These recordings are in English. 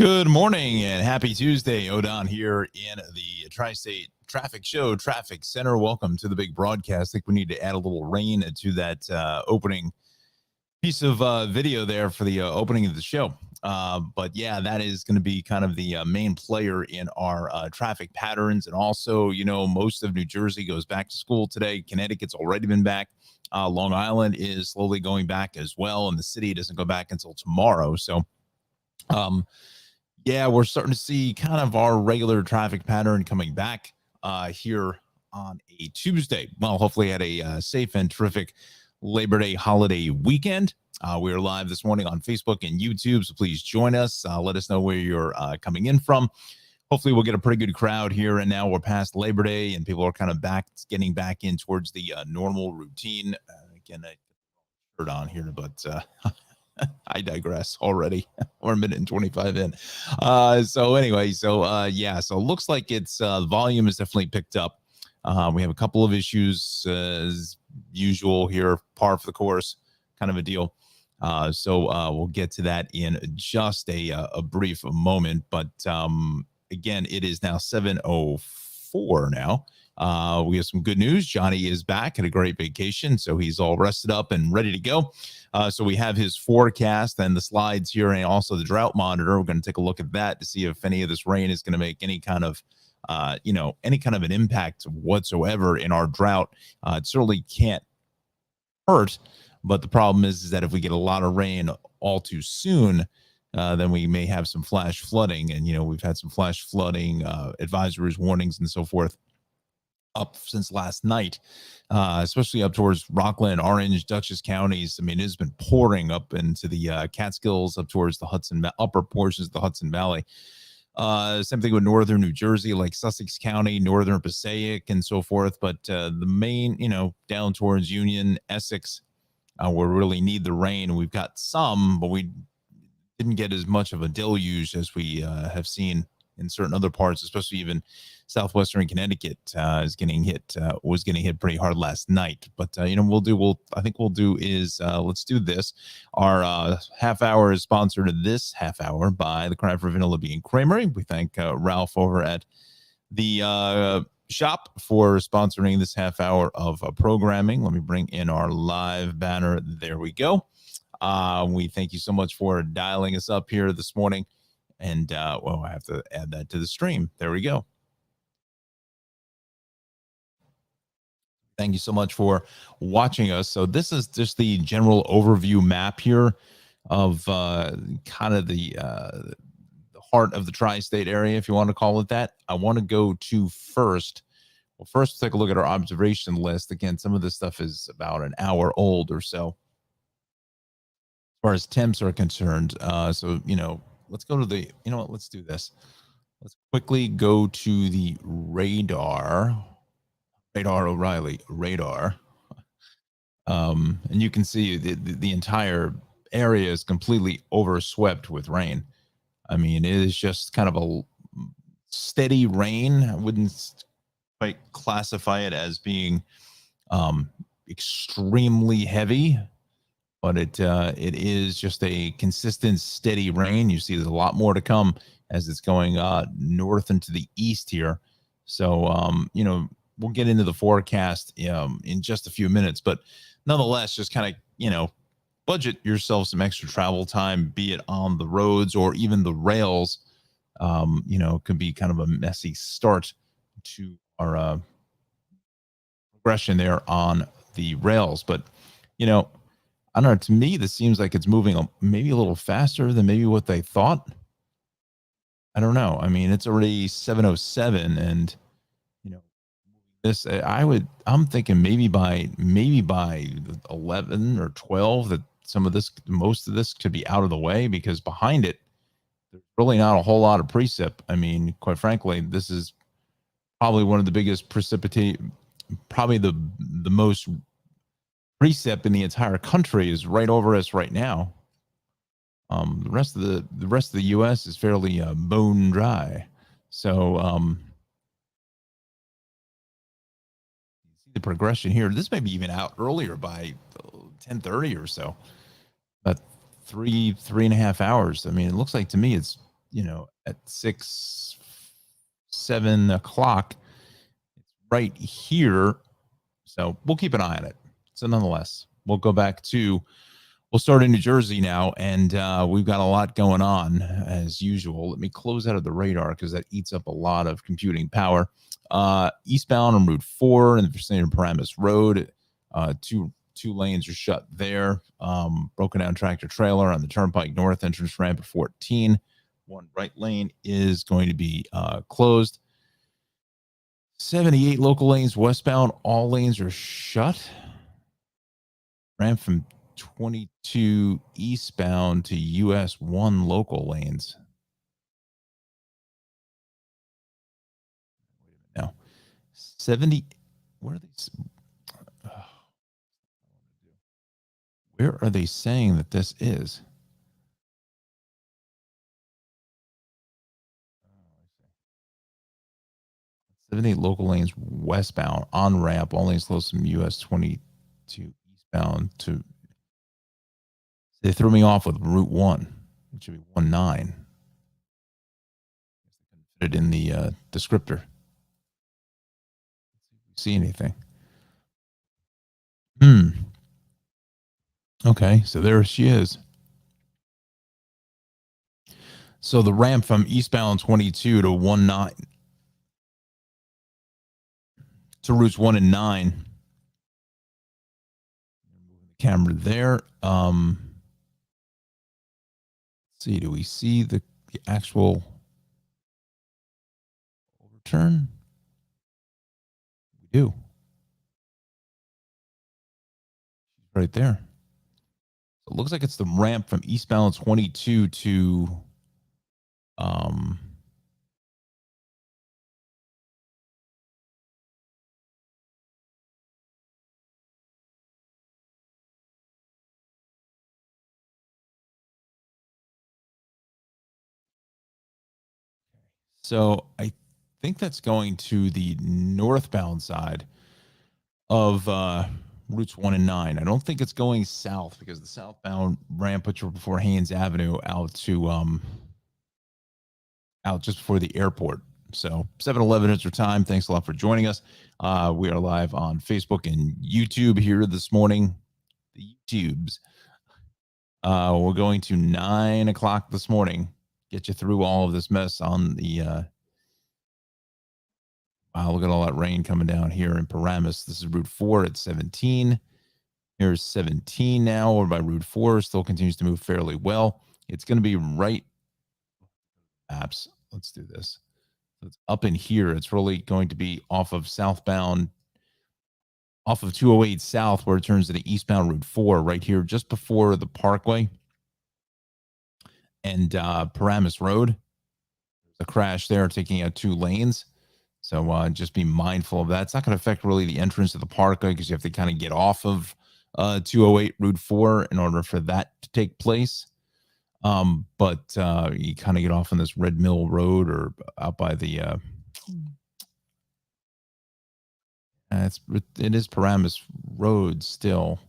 Good morning and happy Tuesday. Odon here in the Tri-State Traffic Show, Traffic Center. Welcome to the big broadcast. I think we need to add a little rain to that opening piece of video there for the opening of the show. But yeah, that is going to be kind of the main player in our traffic patterns. And also, most of New Jersey goes back to school today. Connecticut's already been back. Long Island is slowly going back as well. And the city doesn't go back until tomorrow. So, yeah, we're starting to see kind of our regular traffic pattern coming back here on a Tuesday. Well, hopefully had a safe and terrific Labor Day holiday weekend. We are live this morning on Facebook and YouTube, so please join us. Let us know where you're coming in from. Hopefully we'll get a pretty good crowd here, and now we're past Labor Day, and people are kind of getting back in towards the normal routine. Again, I heard on here, but I digress already. We're a minute and 25 in. So it looks like it's volume is definitely picked up. We have a couple of issues as usual here, par for the course kind of a deal. So we'll get to that in just a brief moment. But again, it is now 7:04 now. We have some good news. Johnny is back, had a great vacation, so he's all rested up and ready to go. So we have his forecast and the slides here, and also the drought monitor. We're going to take a look at that to see if any of this rain is going to make any kind of an impact whatsoever in our drought. It certainly can't hurt, but the problem is that if we get a lot of rain all too soon, then we may have some flash flooding. And, we've had some flash flooding advisories, warnings, and so forth up since last night, especially up towards Rockland, Orange, Dutchess counties. I mean, it's been pouring up into the Catskills, up towards the upper portions of the Hudson Valley. Same thing with northern New Jersey, like Sussex County, northern Passaic, and so forth. But the main, down towards Union, Essex, where we really need the rain. We've got some, but we didn't get as much of a deluge as we have seen in certain other parts, especially even southwestern Connecticut was getting hit pretty hard last night. But I think we'll do is let's do this. Our half hour is sponsored this half hour by the Cry for Vanilla Bean Creamery. We thank Ralph over at the shop for sponsoring this half hour of programming. Let me bring in our live banner. There we go. We thank you so much for dialing us up here this morning. And, I have to add that to the stream. There we go. Thank you so much for watching us. So this is just the general overview map here of kind of the heart of the tri-state area, if you want to call it that. I want to go to first. Well, first, take a look at our observation list. Again, some of this stuff is about an hour old or so, as far as temps are concerned. Let's go to let's do this. Let's quickly go to the radar O'Reilly radar. And you can see the entire area is completely overswept with rain. I mean, it is just kind of a steady rain. I wouldn't quite classify it as being extremely heavy, but it is just a consistent, steady rain. You see there's a lot more to come as it's going north into the east here. So, we'll get into the forecast in just a few minutes. But nonetheless, just kind of, budget yourself some extra travel time, be it on the roads or even the rails. Could be kind of a messy start to our progression there on the rails. But, I don't know. To me, this seems like it's moving maybe a little faster than maybe what they thought. I don't know. I mean, it's already 7:07, and this I'm thinking maybe by 11 or 12 that most of this could be out of the way, because behind it, there's really not a whole lot of precip. I mean, quite frankly, this is probably one of the biggest probably the most precip in the entire country is right over us right now. The rest of the U.S. is fairly bone dry. So see the progression here. This may be even out earlier by 10:30 or so. About 3.5 hours. I mean, it looks like to me it's at 7 o'clock, right here. So we'll keep an eye on it. So nonetheless, we'll start in New Jersey now, and we've got a lot going on as usual. Let me close out of the radar because that eats up a lot of computing power. Eastbound on Route 4 in the vicinity of Paramus Road, two lanes are shut there. Broken down tractor trailer on the Turnpike North entrance ramp at 14. One right lane is going to be closed. 78 local lanes westbound, all lanes are shut. Ramp from 22 eastbound to US 1 local lanes. No. 70. Where are these? Where are they saying that this is? 78 local lanes westbound on ramp, all lanes close from US 22 eastbound to. They threw me off with Route 1, which should be 19. Put it in the descriptor. See anything? Okay, so there she is. So the ramp from eastbound 22 to 19 to routes 1 and 9. Camera there. Let's see, do we see the actual overturn? We do. Right there. So it looks like it's the ramp from eastbound 22 to so I think that's going to the northbound side of routes 1 and 9. I don't think it's going south because the southbound ramp puts you before Haynes Avenue out to out just before the airport. So 7:11 is your time. Thanks a lot for joining us. We are live on Facebook and YouTube here this morning. The YouTubes. We're going to 9 o'clock this morning. Get you through all of this mess on the wow, look at all that rain coming down here in Paramus. This is Route 4 at 17. Here's 17 now, or by Route 4, still continues to move fairly well. It's going to be right. Apps. Let's do this. So it's up in here. It's really going to be off of southbound, off of 208 South, where it turns to the eastbound Route 4, right here, just before the Parkway and Paramus Road. There's a crash there, taking out 2 lanes. So just be mindful of that. It's not going to affect really the entrance of the Parkway because you have to kind of get off of 208 Route 4 in order for that to take place. But you kind of get off on this Red Mill Road or out by the it is Paramus Road still.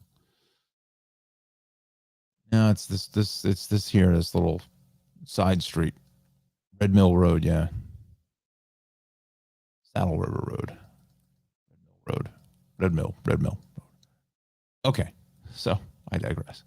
No, it's this here, this little side street. Red Mill Road, yeah. Saddle River Road. Red Mill. Okay. So I digress.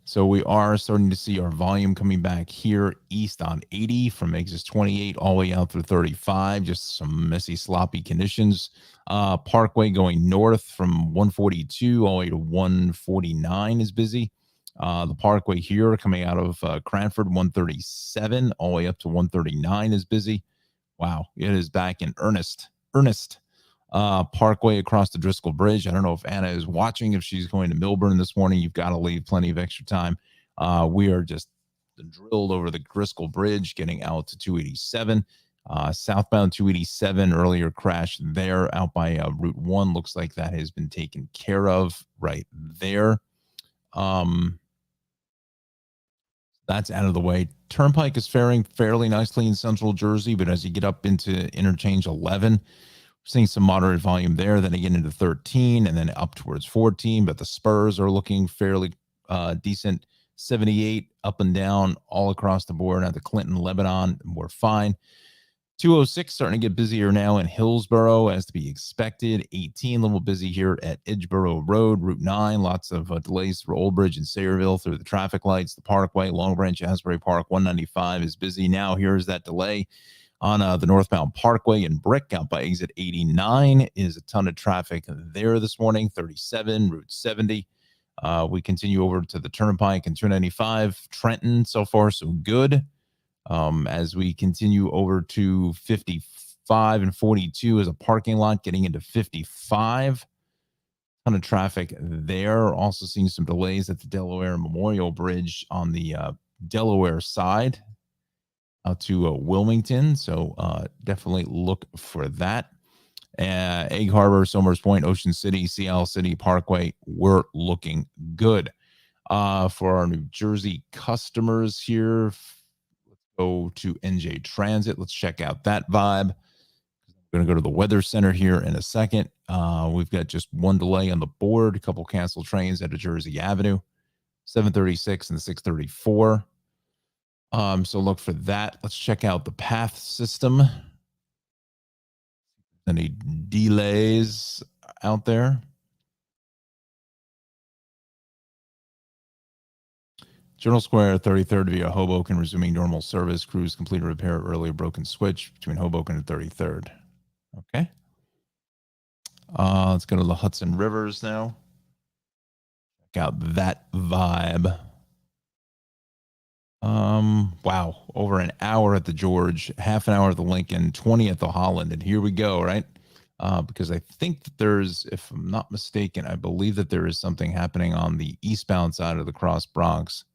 So we are starting to see our volume coming back here east on 80 from exit 28 all the way out through 35. Just some messy, sloppy conditions. Parkway going north from 142 all the way to 149 is busy. The Parkway here coming out of Cranford 137 all the way up to 139 is busy. Wow, it is back in earnest. Parkway across the Driscoll Bridge. I don't know if Anna is watching. If she's going to Milburn this morning, you've got to leave plenty of extra time. We are just drilled over the Driscoll Bridge, getting out to 287. Southbound 287, earlier crash there out by Route 1. Looks like that has been taken care of right there. That's out of the way. Turnpike is faring fairly nicely in central Jersey, but as you get up into interchange 11, seeing some moderate volume there, then again into 13 and then up towards 14, but the spurs are looking fairly decent. 78 up and down all across the board. At the Clinton, Lebanon, we're fine. 206 starting to get busier now in Hillsborough, as to be expected. 18 a little busy here at Edgeboro Road, Route 9. Lots of delays through Old Bridge and Sayreville through the traffic lights. The Parkway, Long Branch, Asbury Park, 195 is busy now. Here's that delay on the northbound Parkway in Brick out by exit 89 is a ton of traffic there this morning. 37, Route 70. We continue over to the Turnpike and 295. Trenton, so far so good. As we continue over to 55 and 42 as a parking lot, getting into 55. Ton of traffic there. Also seeing some delays at the Delaware Memorial Bridge on the Delaware side out to Wilmington. So definitely look for that. Egg Harbor, Somers Point, Ocean City, Seattle City Parkway, we're looking good. For our New Jersey customers here, let's go to NJ Transit. Let's check out that vibe. We're going to go to the Weather Center here in a second. We've got just one delay on the board, a couple canceled trains at Jersey Avenue, 736 and 634. So look for that. Let's check out the path system. Any delays out there? Journal Square, 33rd via Hoboken, resuming normal service. Crews completed repair earlier broken switch between Hoboken and 33rd. Okay. Let's go to the Hudson Rivers now. Check out that vibe. Wow, over an hour at the George, half an hour at the Lincoln, 20 at the Holland, and here we go, right? Because I think that there's, if I'm not mistaken, I believe that there is something happening on the eastbound side of the Cross Bronx.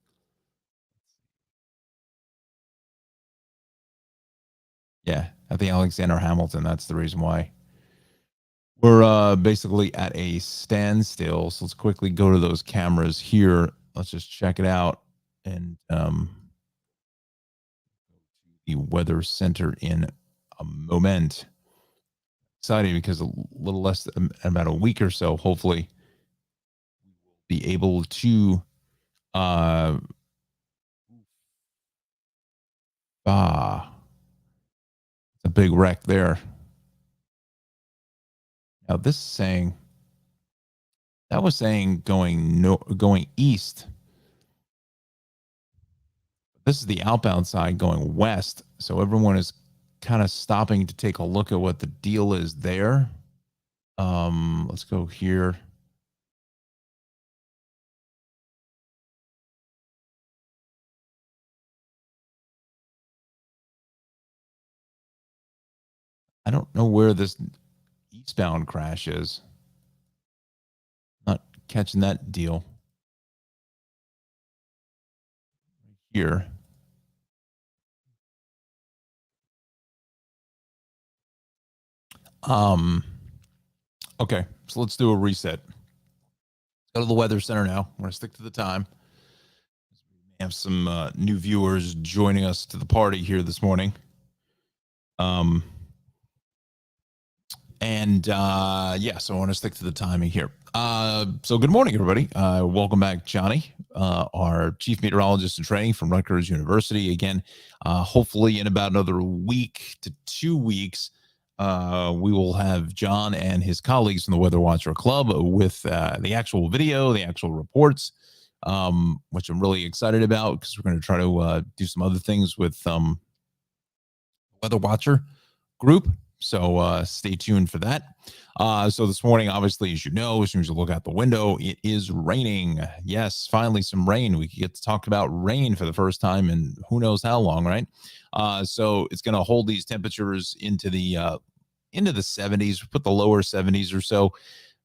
Yeah, at the Alexander Hamilton. That's the reason why we're basically at a standstill. So let's quickly go to those cameras here. Let's just check it out. And the Weather Center in a moment. Exciting because a little less than about a week or so, hopefully, be able to it's a big wreck there. Now this is saying that was saying going east. This is the outbound side going west. So everyone is kind of stopping to take a look at what the deal is there. Let's go here. I don't know where this eastbound crash is. Not catching that deal. Here. Okay, so let's do a reset. Let's go to the Weather Center now. We're going to stick to the time. We have some new viewers joining us to the party here this morning. Yeah, so I want to stick to the timing here. So good morning, everybody. Welcome back, Johnny, our chief meteorologist in training from Rutgers University. Again, hopefully in about another week to 2 weeks, we will have John and his colleagues from the Weather Watcher Club with the actual video, the actual reports, which I'm really excited about because we're going to try to do some other things with Weather Watcher group. So stay tuned for that. So this morning, obviously, as you know, as soon as you look out the window, it is raining. Yes, finally some rain. We get to talk about rain for the first time in who knows how long, right? So it's going to hold these temperatures into the 70s, put the lower 70s or so,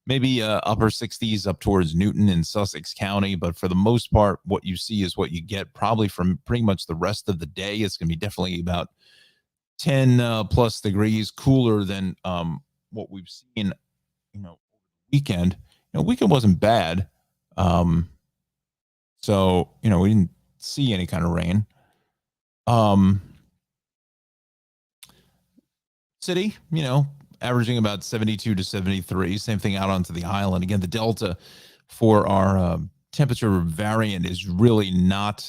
maybe upper 60s up towards Newton and Sussex County. But for the most part, what you see is what you get probably from pretty much the rest of the day. It's going to be definitely about 10 plus degrees cooler than what we've seen, weekend. Weekend wasn't bad. So, we didn't see any kind of rain. City, averaging about 72 to 73. Same thing out onto the island. Again, the delta for our temperature variant is really not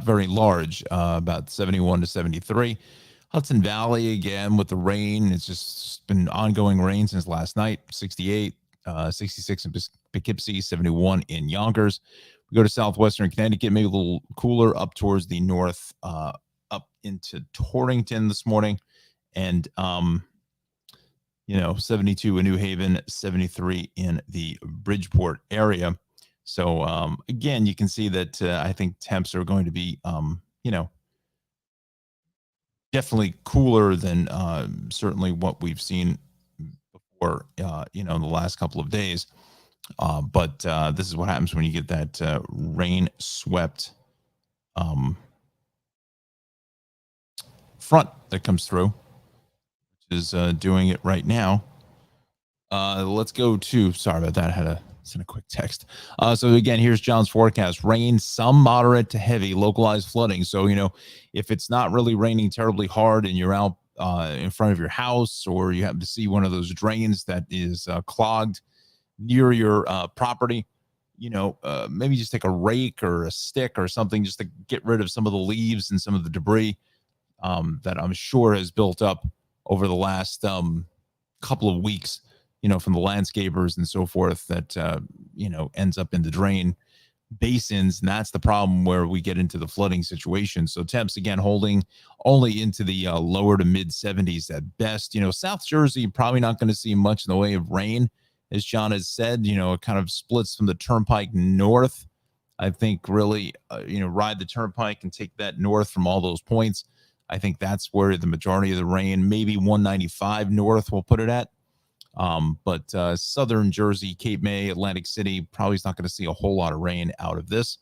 very large, about 71 to 73. Hudson Valley, again, with the rain, it's just been ongoing rain since last night. 68, 66 in Poughkeepsie, 71 in Yonkers. We go to southwestern Connecticut, maybe a little cooler up towards the north, up into Torrington this morning. And, 72 in New Haven, 73 in the Bridgeport area. So, again, you can see that I think temps are going to be, definitely cooler than certainly what we've seen before, in the last couple of days. But this is what happens when you get that rain swept front that comes through, which is doing it right now. Let's go to, sorry about that. I had to send a quick text. So again, here's John's forecast. Rain, some moderate to heavy, localized flooding. So, if it's not really raining terribly hard and you're out in front of your house, or you happen to see one of those drains that is clogged near your property, maybe just take a rake or a stick or something just to get rid of some of the leaves and some of the debris that I'm sure has built up over the last couple of weeks, from the landscapers and so forth that, ends up in the drain basins. And that's the problem where we get into the flooding situation. So temps, again, holding only into the lower to mid 70s at best. South Jersey, probably not going to see much in the way of rain. As John has said, it kind of splits from the turnpike north. I think really, ride the turnpike and take that north from all those points. I think that's where the majority of the rain, maybe 195 north, we'll put it at. But southern Jersey, Cape May, Atlantic City, probably is not going to see a whole lot of rain out of this.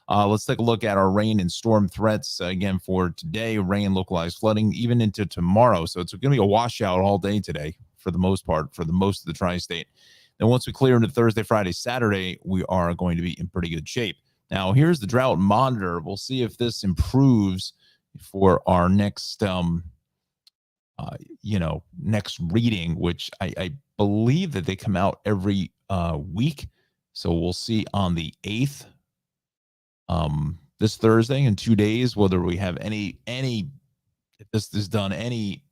Let's take a look at our rain and storm threats again for today. Rain, localized flooding, even into tomorrow. So it's going to be a washout all day today for the most part, for the most of the tri-state. Then once we clear into Thursday, Friday, Saturday, we are going to be in pretty good shape. Now, here's the drought monitor. We'll see if this improves for our next, next reading, which I believe that they come out every week. So we'll see on the 8th, this Thursday, in 2 days, whether we have any, if this is done, any,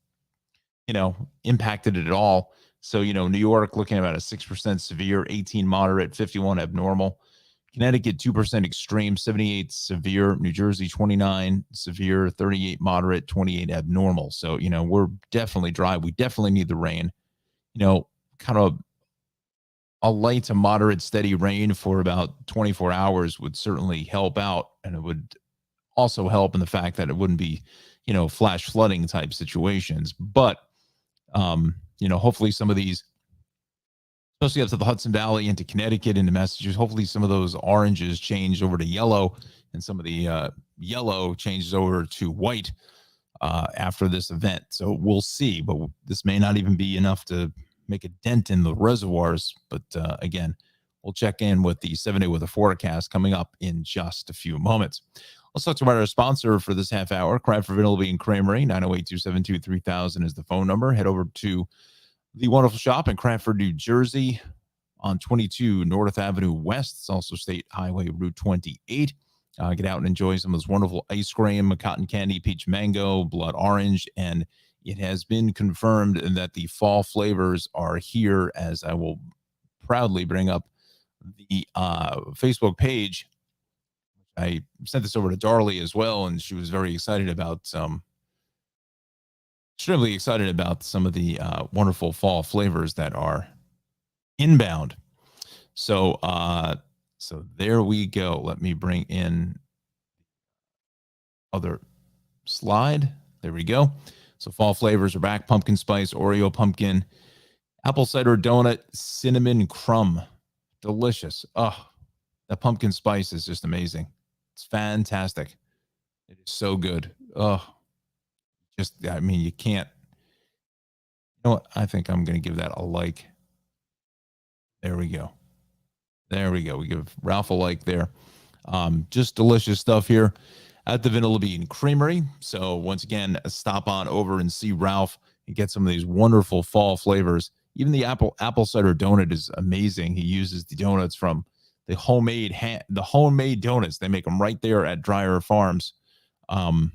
impacted it at all. So, New York looking at about a 6% severe, 18 moderate, 51 abnormal. Connecticut, 2% extreme, 78 severe. New Jersey, 29 severe, 38 moderate, 28 abnormal. So, we're definitely dry. We definitely need the rain. Kind of a light to moderate steady rain for about 24 hours would certainly help out. And it would also help in the fact that it wouldn't be, flash flooding type situations. But, hopefully some of these, especially up to the Hudson Valley, into Connecticut, into Massachusetts, hopefully some of those oranges change over to yellow, and some of the yellow changes over to white after this event. So we'll see, but this may not even be enough to make a dent in the reservoirs. But again, we'll check in with the 7-day weather forecast coming up in just a few moments. Let's talk about our sponsor for this half hour, Cranford Vanilla Bean Creamery. 908-272-3000 is the phone number. Head over to the wonderful shop in Cranford, New Jersey on 22 North Avenue West. It's also State Highway Route 28. Get out and enjoy some of this wonderful ice cream, cotton candy, peach mango, blood orange, and it has been confirmed that the fall flavors are here, as I will proudly bring up the Facebook page. I sent this over to Darlie as well, and she was very excited about extremely excited about some of the wonderful fall flavors that are inbound. So so there we go. Let me bring in other slide. There we go. So fall flavors are back: pumpkin spice, Oreo pumpkin, apple cider donut, cinnamon crumb. Delicious. Oh, that pumpkin spice is just amazing. It's fantastic. It is so good. Oh, you can't. You know what? I think I'm going to give that a like. There we go. There we go. We give Ralph a like there. Just delicious stuff here at the Vanilla Bean Creamery. So once again, stop on over and see Ralph and get some of these wonderful fall flavors Even the apple cider donut is amazing. He uses the donuts from the homemade donuts. They make them right there at Dryer Farms. Um,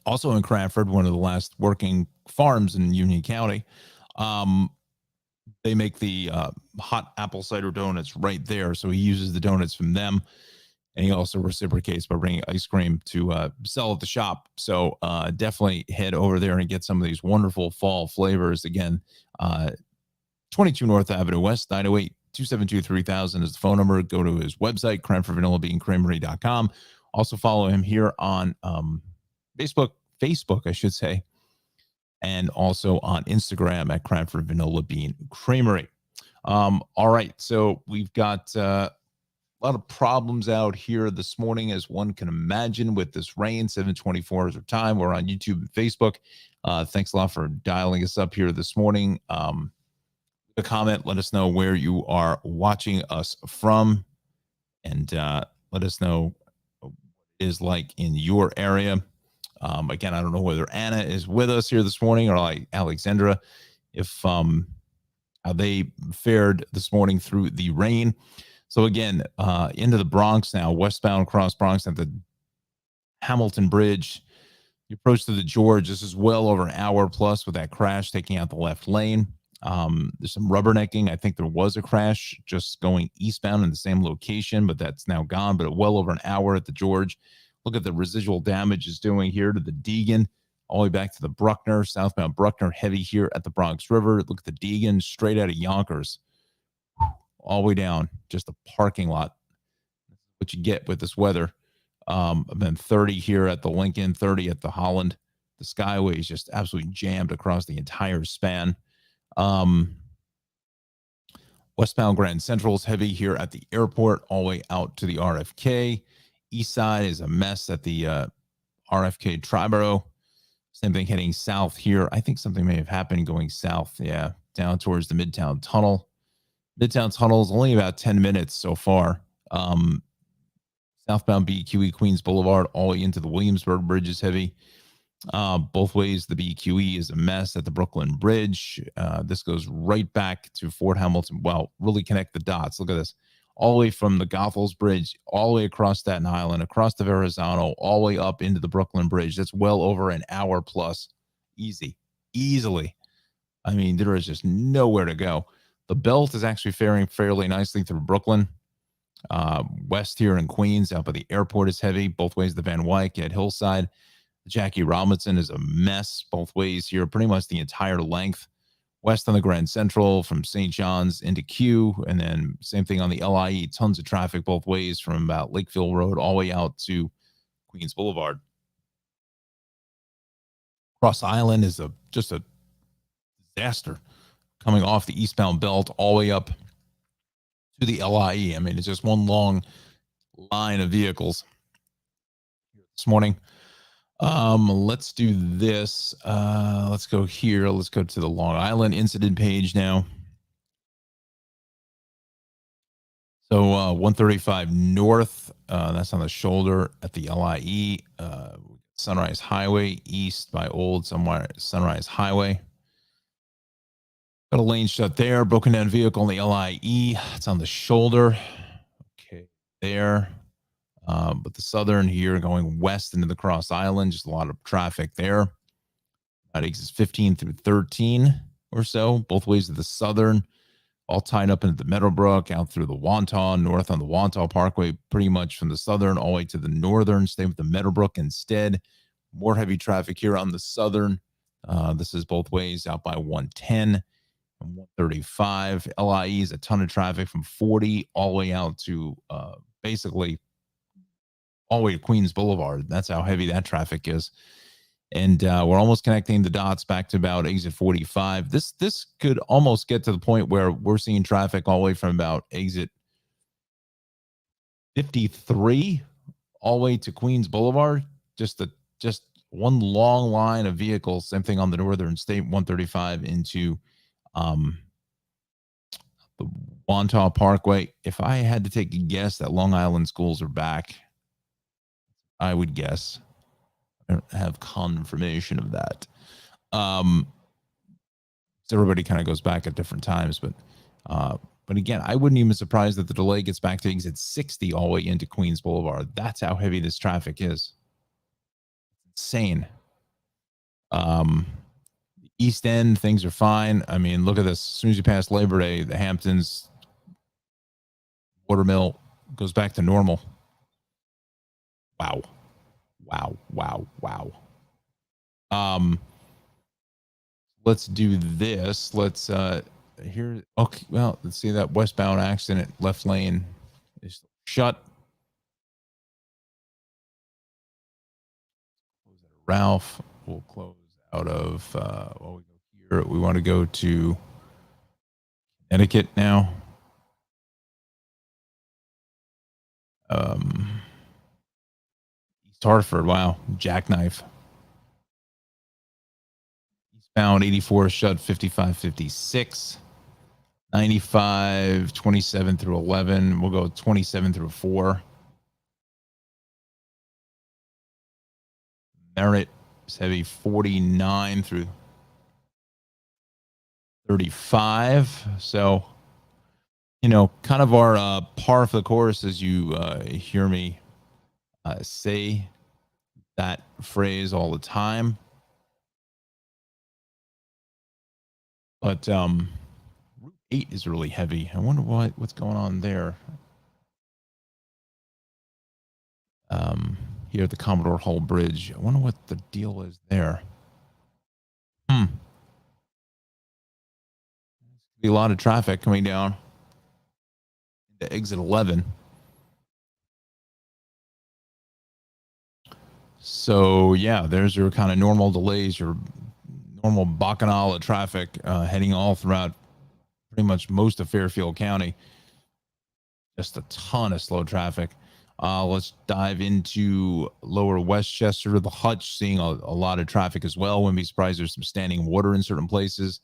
Also in Cranford, one of the last working farms in Union County. Um, they make the hot apple cider donuts right there. So he uses the donuts from them. And he also reciprocates by bringing ice cream to sell at the shop. So definitely head over there and get some of these wonderful fall flavors. Again, 22 North Avenue West, 908 272 3000 is the phone number. Go to his website, cranfordvanillabeancreamery.com. Also follow him here on Facebook, I should say, and also on Instagram at Cranford Vanilla Bean Creamery. All right, so we've got a lot of problems out here this morning, as one can imagine, with this rain. 7:24 is our time. We're on YouTube and Facebook. Thanks a lot for dialing us up here this morning. A comment, let us know where you are watching us from, and let us know what it is like in your area. Again, I don't know whether Anna is with us here this morning or like Alexandra, if how they fared this morning through the rain. So again, into the Bronx now, westbound across Bronx at the Hamilton Bridge. You approach to the George. This is well over an hour plus with that crash taking out the left lane. There's some rubbernecking. I think there was a crash just going eastbound in the same location, but that's now gone. But well over an hour at the George. Look at the residual damage is doing here to the Deegan, all the way back to the Bruckner, southbound Bruckner, heavy here at the Bronx River. Look at the Deegan straight out of Yonkers, all the way down, just a parking lot. What you get with this weather. Then 30 here at the Lincoln, 30 at the Holland. The Skyway is just absolutely jammed across the entire span. Westbound Grand Central is heavy here at the airport, all the way out to the RFK. East side is a mess at the RFK Triborough. Same thing heading south here. I think something may have happened going south. Yeah, down towards the Midtown Tunnel. Midtown Tunnel is only about 10 minutes so far. Southbound BQE Queens Boulevard all the way into the Williamsburg Bridge is heavy. Both ways, the BQE is a mess at the Brooklyn Bridge. This goes right back to Fort Hamilton. Well, really connect the dots. Look at this. All the way from the Goethals Bridge, all the way across Staten Island, across the Verrazano, all the way up into the Brooklyn Bridge. That's well over an hour plus. Easily. I mean, there is just nowhere to go. The belt is actually faring fairly nicely through Brooklyn. West here in Queens, out by the airport is heavy. Both ways, the Van Wyck at Hillside. Jackie Robinson is a mess both ways here, pretty much the entire length. West on the Grand Central from St. John's into Q, and then same thing on the LIE. Tons of traffic both ways from about Lakefield Road all the way out to Queens Boulevard. Cross Island is just a disaster coming off the eastbound belt all the way up to the LIE. I mean, it's just one long line of vehicles this morning. Let's do this. Let's go here. Let's go to the Long Island incident page now. So 135 North, that's on the shoulder at the LIE. Sunrise Highway east by Old Sunrise Highway. Got a lane shut there. Broken down vehicle on the LIE. It's on the shoulder. Okay, there. But the southern here going west into the Cross Island, just a lot of traffic there. That exits 15 through 13 or so, both ways to the southern, all tied up into the Meadowbrook, out through the Wantagh, north on the Wantagh Parkway, pretty much from the southern all the way to the northern. Stay with the Meadowbrook instead. More heavy traffic here on the southern. This is both ways out by 110 and 135. LIE is a ton of traffic from 40 all the way out to basically all the way to Queens Boulevard. That's how heavy that traffic is. And we're almost connecting the dots back to about exit 45. This could almost get to the point where we're seeing traffic all the way from about exit 53 all the way to Queens Boulevard. Just one long line of vehicles. Same thing on the Northern State 135 into the Wantagh Parkway. If I had to take a guess that Long Island schools are back, I would guess. I don't have confirmation of that. So everybody kind of goes back at different times, but again, I wouldn't even be surprised that the delay gets back to exit 60 all the way into Queens Boulevard. That's how heavy this traffic is. Insane. Um, East End, things are fine. I mean, look at this. As soon as you pass Labor Day, the Hamptons Watermill goes back to normal. Wow. Wow. Wow. Wow. Um, let's do this. Let's here. Okay, well, let's see that westbound accident. Left lane is shut. Ralph will close out of well, we go here. We want to go to Connecticut now. East Hartford, wow, jackknife. Eastbound 84 shut 5556. 95 27 through 11. We'll go 27 through 4. Merritt is heavy 49 through 35. So, kind of our par for the course, as you hear me say that phrase all the time. But Route 8 is really heavy. I wonder what's going on there. Here at the Commodore Hall Bridge. I wonder what the deal is there. Be a lot of traffic coming down to exit 11. So yeah, there's your kind of normal delays, your normal bacchanal traffic heading all throughout pretty much most of Fairfield County. Just a ton of slow traffic. Let's dive into Lower Westchester, the Hutch, seeing a lot of traffic as well. Wouldn't be surprised there's some standing water in certain places.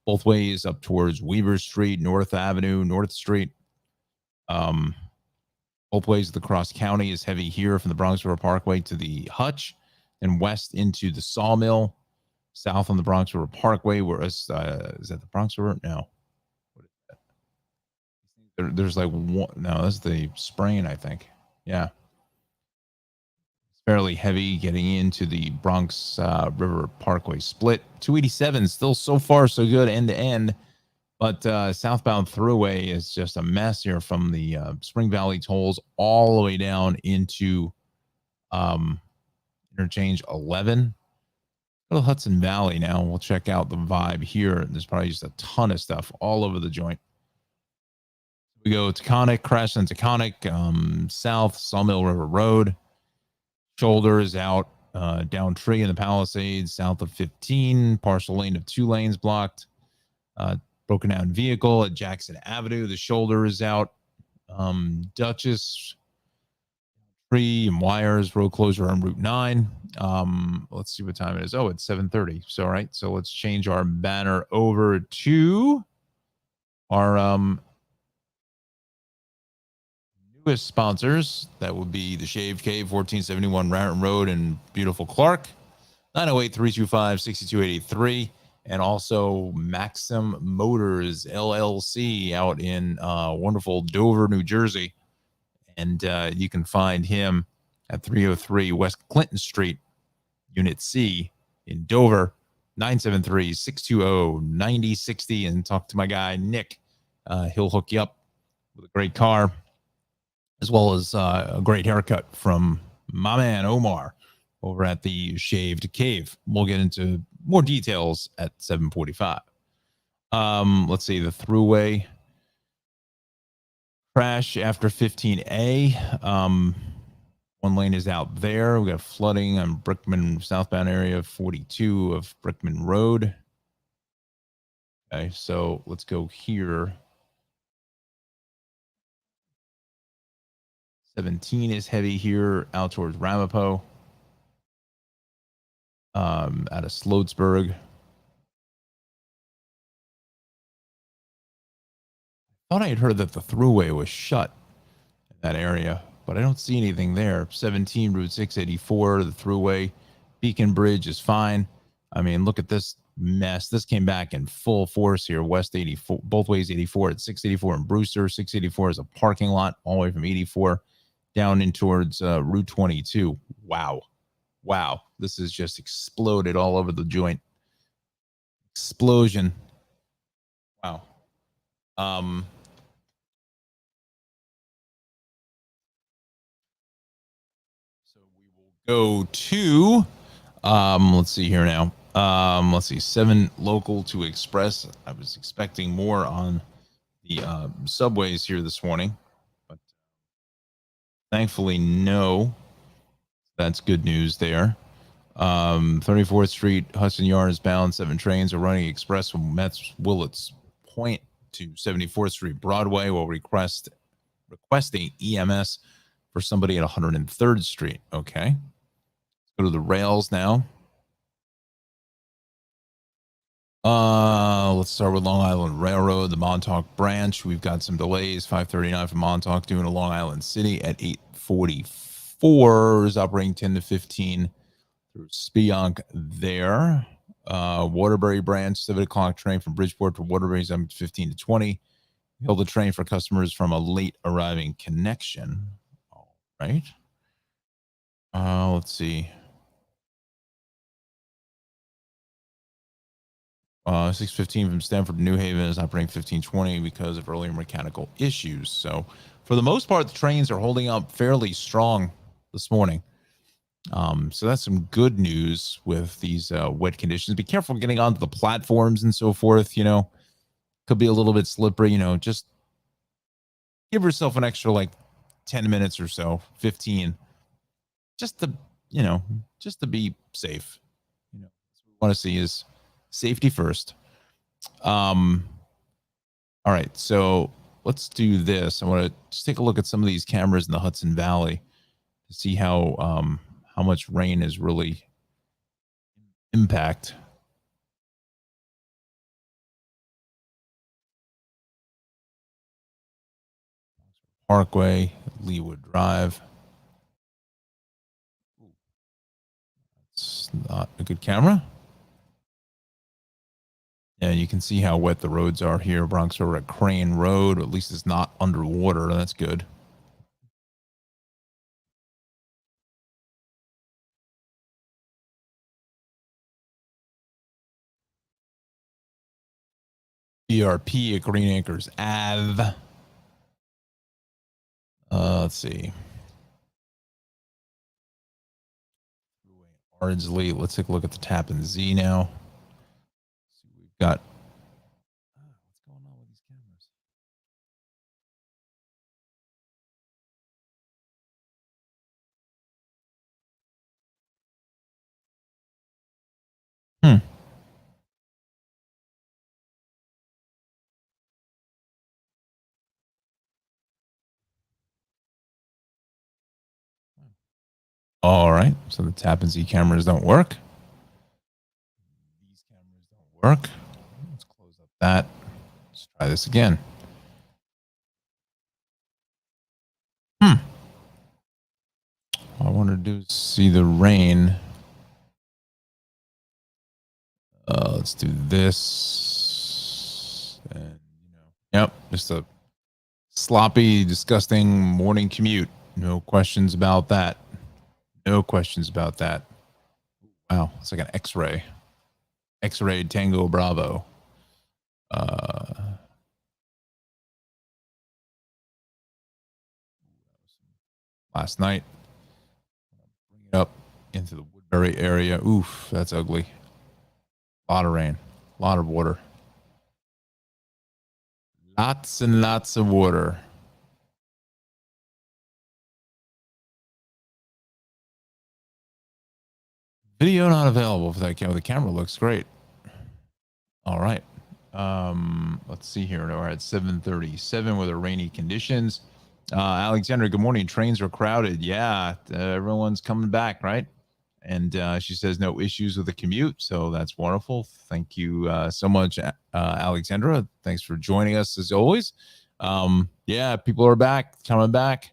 Both ways up towards Weaver Street, North Avenue, North Street. Both ways of the cross county is heavy here from the Bronx River Parkway to the Hutch, and west into the Sawmill. South on the Bronx River Parkway, where is that the Bronx River? No. What is that? There's like one. No, that's the Sprain, I think. Yeah. It's fairly heavy getting into the Bronx River Parkway split. 287 still so far so good end to end. But southbound throughway is just a mess here from the Spring Valley tolls all the way down into interchange 11. Go to Hudson Valley now. We'll check out the vibe here. There's probably just a ton of stuff all over the joint. We go Taconic, crash into Taconic, south, Sawmill River Road. Shoulder is out, down Tree in the Palisades, south of 15. Partial lane of 2 lanes blocked. Broken down vehicle at Jackson Avenue. The shoulder is out. Dutchess, Tree and Wires, road closure on Route 9. Let's see what time it is. Oh, it's 7:30. So, all right. So let's change our banner over to our newest sponsors. That would be the Shave Cave, 1471 Raritan Road in beautiful Clark. 908-325-6283. And also Maxim Motors LLC out in wonderful Dover, New Jersey. And you can find him at 303 West Clinton Street, Unit C in Dover, 973-620-9060. And talk to my guy, Nick. He'll hook you up with a great car, as well as a great haircut from my man, Omar, over at the Shaved Cave. We'll get into more details at 7:45. Let's see, the throughway crash after 15A. One lane is out there. We got flooding on Brickman southbound area, 42 of Brickman Road. Okay, so let's go here. 17 is heavy here out towards Ramapo. Out of Sloatsburg. I thought I had heard that the throughway was shut in that area, but I don't see anything there. 17 Route 684, the throughway. Beacon Bridge is fine. I mean, look at this mess. This came back in full force here. West 84, both ways 84 at 684 in Brewster. 684 is a parking lot all the way from 84 down in towards Route 22. Wow. Wow. This has just exploded all over the joint. Explosion. Wow. So we will go to let's see here now. Let's see, 7 local to express. I was expecting more on the subways here this morning, but thankfully no. That's good news there. 34th Street, Hudson Yards bound. 7 trains are running express from Metz Willets Point to 74th Street Broadway while requesting EMS for somebody at 103rd Street. Okay. Let's go to the rails now. Let's start with Long Island Railroad, the Montauk branch. We've got some delays. 539 from Montauk doing to Long Island City at 844 is operating 10 to 15 through Spionk there. Waterbury branch, 7 o'clock train from Bridgeport to Waterbury is 15 to 20. Held the train for customers from a late arriving connection. All right. Let's see. 615 from Stamford to New Haven is operating 1520 because of earlier mechanical issues. So for the most part, the trains are holding up fairly strong this morning. So that's some good news with these wet conditions. Be careful getting onto the platforms and so forth. Could be a little bit slippery. Just give yourself an extra like 10 minutes or so, 15, just to be safe. What we want to see is safety first. All right, so let's do this. I want to just take a look at some of these cameras in the Hudson Valley to see how much rain is really impact. Parkway, Leewood Drive. It's not a good camera. Yeah, you can see how wet the roads are here. Bronx River at Crane Road. At least it's not underwater. That's good. BRP at Green Acres Ave. Let's see. Ardsley. Let's take a look at the Tappan Z now. We've got. What's going on with these cameras? All right. So the Tappan Z cameras don't work. These cameras don't work. Let's close up that. Let's try this again. I want to do see the rain. Let's do this. And yep, just a sloppy, disgusting morning commute. No questions about that. No questions about that. Wow, it's like an X-ray. X-ray Tango Bravo. Last night. Bring it up into the Woodbury area. Oof, that's ugly. A lot of rain. A lot of water. Lots and lots of water. Video not available for that camera. The camera looks great. All right. Let's see here. We're at 7:37 with the rainy conditions. Alexandra, good morning. Trains are crowded. Yeah, everyone's coming back, right? And she says no issues with the commute, so that's wonderful. Thank you so much, Alexandra. Thanks for joining us as always. Yeah, people are back, coming back.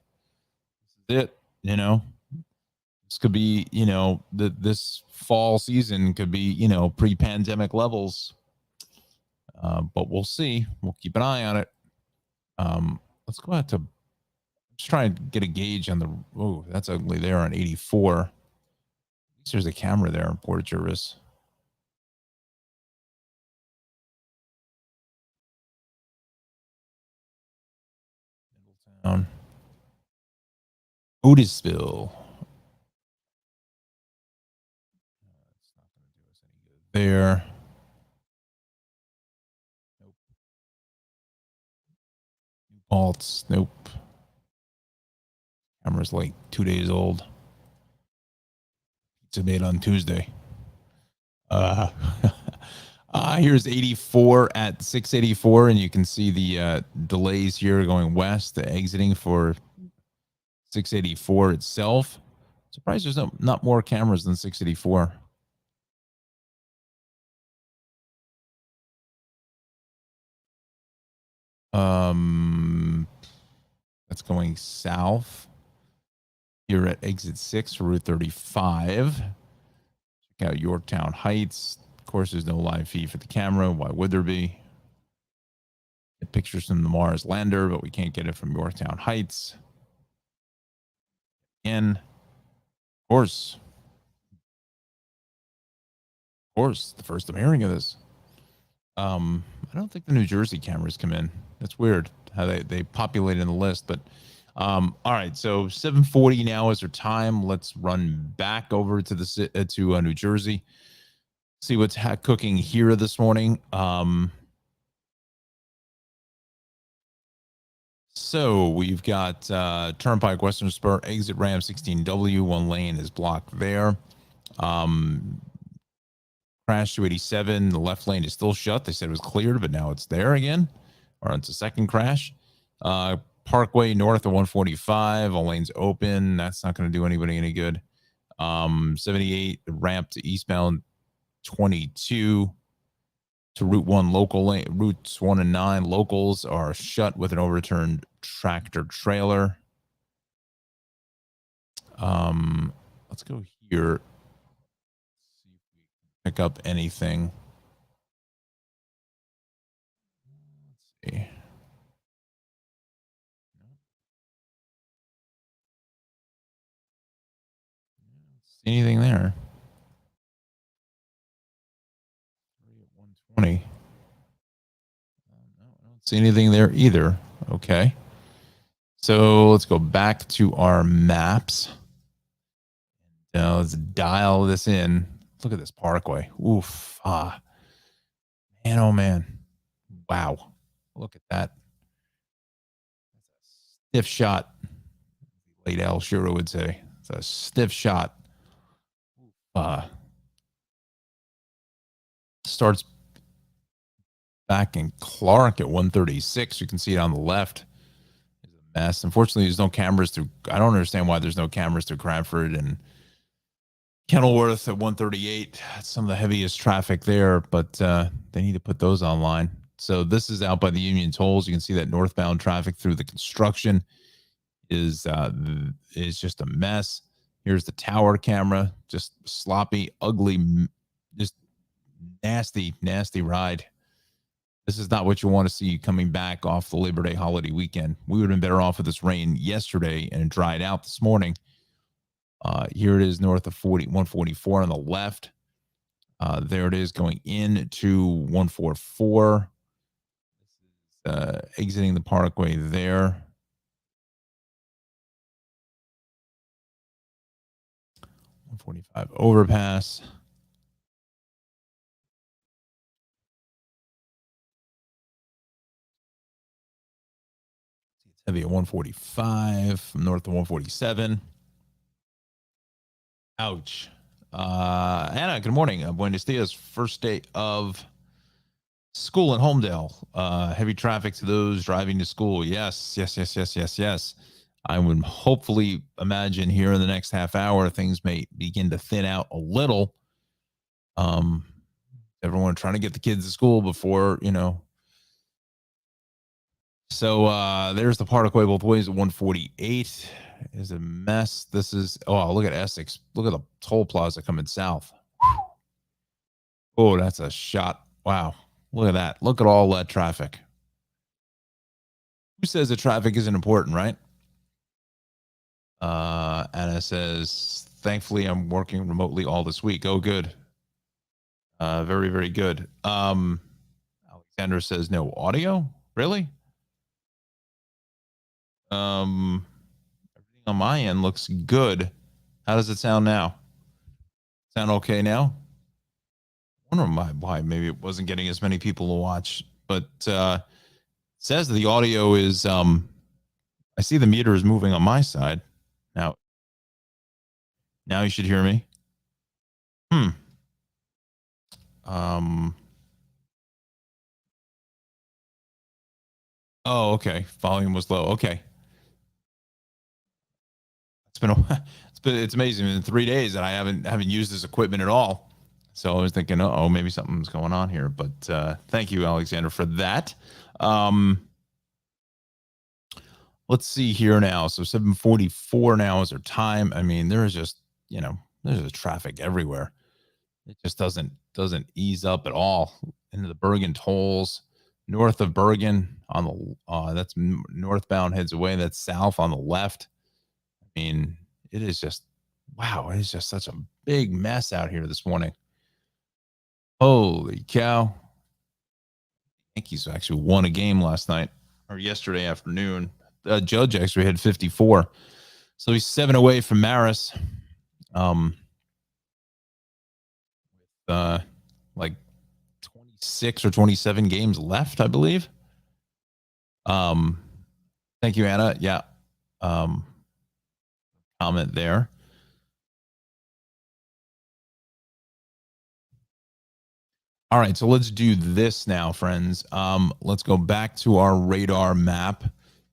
This is it. This could be, this fall season could be, pre-pandemic levels. But we'll see. We'll keep an eye on it. Let's go out to just try and get a gauge on the. Oh, that's ugly there on 84. At least there's a camera there in Port Jervis. Middletown. Otisville. It's not going to do us any good there. Nope. Alts. Nope. Camera's like 2 days old. Pizza made on Tuesday. Uh, here's 84 at 684, and you can see the delays here going west, the exiting for 684 itself. Surprised there's not more cameras than 684. That's going south. Here at exit 6 for Route 35. Check out Yorktown Heights. Of course, there's no live feed for the camera. Why would there be? Get pictures from the Mars lander, but we can't get it from Yorktown Heights. Again, of course, the first I'm hearing of this. I don't think the New Jersey cameras come in. That's weird how they populate in the list, but all right, so 7:40 now is our time. Let's run back over to the to New Jersey. See what's cooking here this morning. So we've got Turnpike Western Spur exit ramp 16W. One lane is blocked there. Crash 287. The left lane is still shut. They said it was cleared, but now it's there again. Or it's a second crash. Parkway north of 145. All lanes open. That's not going to do anybody any good. 78 ramp to eastbound 22 to Route 1 local lane. Routes 1 and 9 locals are shut with an overturned tractor trailer. Let's go here. See if we can pick up anything. Let's see. Anything there? 120. No, I don't see anything there either. Okay. So let's go back to our maps. Now let's dial this in. Look at this parkway. Oof. Man, oh man. Wow. Look at that. Stiff shot. Late Al Shiro would say. It's a stiff shot. Starts back in Clark at 136. You can see it on the left. It's a mess. Unfortunately, there's no cameras through. I don't understand why there's no cameras through Cranford and Kenilworth at 138. Some of the heaviest traffic there, but they need to put those online. So this is out by the Union Tolls. You can see that northbound traffic through the construction is just a mess. Here's the tower camera, just sloppy, ugly, just nasty ride. This is not what you want to see coming back off the Labor Day holiday weekend. We would have been better off with this rain yesterday and it dried out this morning. Here it is north of 144 on the left. There it is going into 144. Exiting the parkway there. 145 overpass. It's heavy at 145 from north of 147. Ouch. Anna, good morning. Buenos dias. First day of school in Homedale. Heavy traffic to those driving to school. Yes. I would hopefully imagine here in the next half hour, things may begin to thin out a little. Everyone trying to get the kids to school before, So there's the particle way both ways at 148 is a mess. This is, oh, look at Essex. Look at the toll plaza coming south. Oh, that's a shot. Wow. Look at that. Look at all that traffic. Who says the traffic isn't important, right? Anna says, thankfully, I'm working remotely all this week. Oh, good. Very, very good. Alexander says, no audio? Really? Everything on my end looks good. How does it sound now? Sound okay now? I wonder why maybe it wasn't getting as many people to watch, but says the audio is I see the meter is moving on my side. Now you should hear me. Hmm. Um oh, okay. Volume was low. Okay. It's been it's amazing. In 3 days that I haven't used this equipment at all. So I was thinking, oh, maybe something's going on here. But thank you, Alexander, for that. Let's see here now. So 7:44 now is our time. I mean, there's just, there's just traffic everywhere. It just doesn't ease up at all into the Bergen tolls. North of Bergen on the that's northbound heads away. That's south on the left. I mean, it is just, wow, it is just such a big mess out here this morning. Holy cow. Yankees actually won a game last night or yesterday afternoon. Judge actually had 54. So he's 7 away from Maris. Like 26 or 27 games left, I believe. Thank you, Anna. Yeah. Comment there. All right, so let's do this now, friends. Let's go back to our radar map,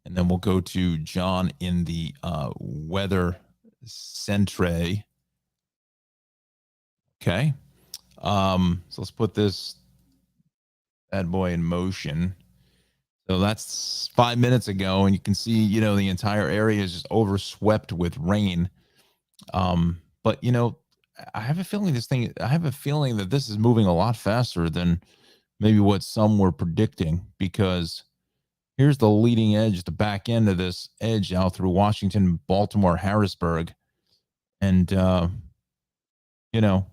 and then we'll go to John in the weather centre. Okay. So let's put this bad boy in motion. So that's 5 minutes ago, and you can see, the entire area is just overswept with rain. But I have a feeling that this is moving a lot faster than maybe what some were predicting, because here's the leading edge, the back end of this edge out through Washington, Baltimore, Harrisburg. And you know,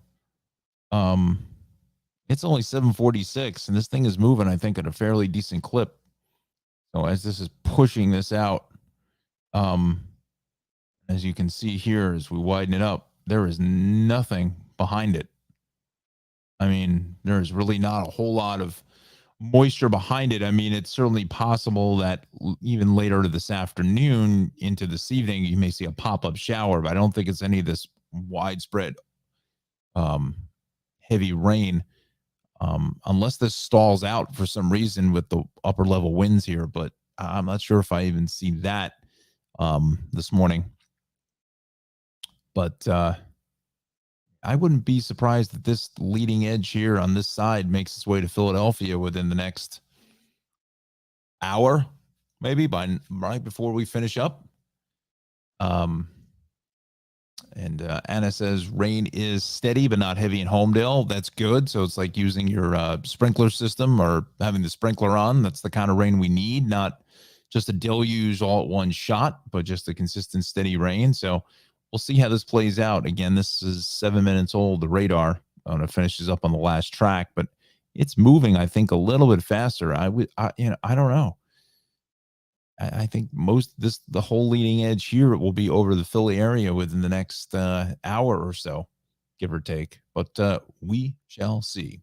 it's only 7:46, and this thing is moving, I think, at a fairly decent clip. So as this is pushing this out, as you can see here, as we widen it up, there is nothing behind it. I mean, there's really not a whole lot of moisture behind it. I mean, it's certainly possible that even later this afternoon into this evening, you may see a pop-up shower, but I don't think it's any of this widespread heavy rain, unless this stalls out for some reason with the upper level winds here. But I'm not sure if I even see that this morning. But I wouldn't be surprised that this leading edge here on this side makes its way to Philadelphia within the next hour, maybe by right before we finish up. And Anna says rain is steady but not heavy in Homedale. That's good. So it's like using your sprinkler system or having the sprinkler on. That's the kind of rain we need, not just a deluge all at one shot, but just a consistent, steady rain. So we'll see how this plays out. Again, this is 7 minutes old, the radar. When it finishes up on the last track, but it's moving, I think, a little bit faster. I don't know. I think the whole leading edge here will be over the Philly area within the next hour or so, give or take. But we shall see.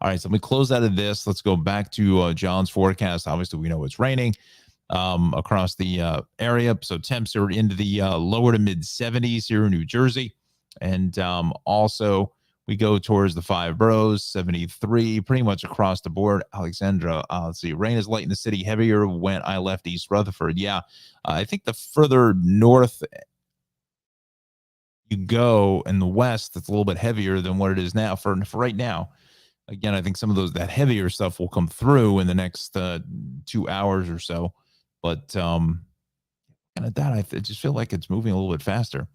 All right, so let me close out of this. Let's go back to John's forecast. Obviously, we know it's raining across the area. So temps are into the lower to mid 70s here in New Jersey. And also, we go towards the 5 boroughs, 73, pretty much across the board. Alexandra, let's see, rain is light in the city, heavier when I left East Rutherford. Yeah, I think the further north you go in the west, it's a little bit heavier than what it is now for right now. again, I think some of that heavier stuff will come through in the next 2 hours or so. But and at that, I just feel like it's moving a little bit faster.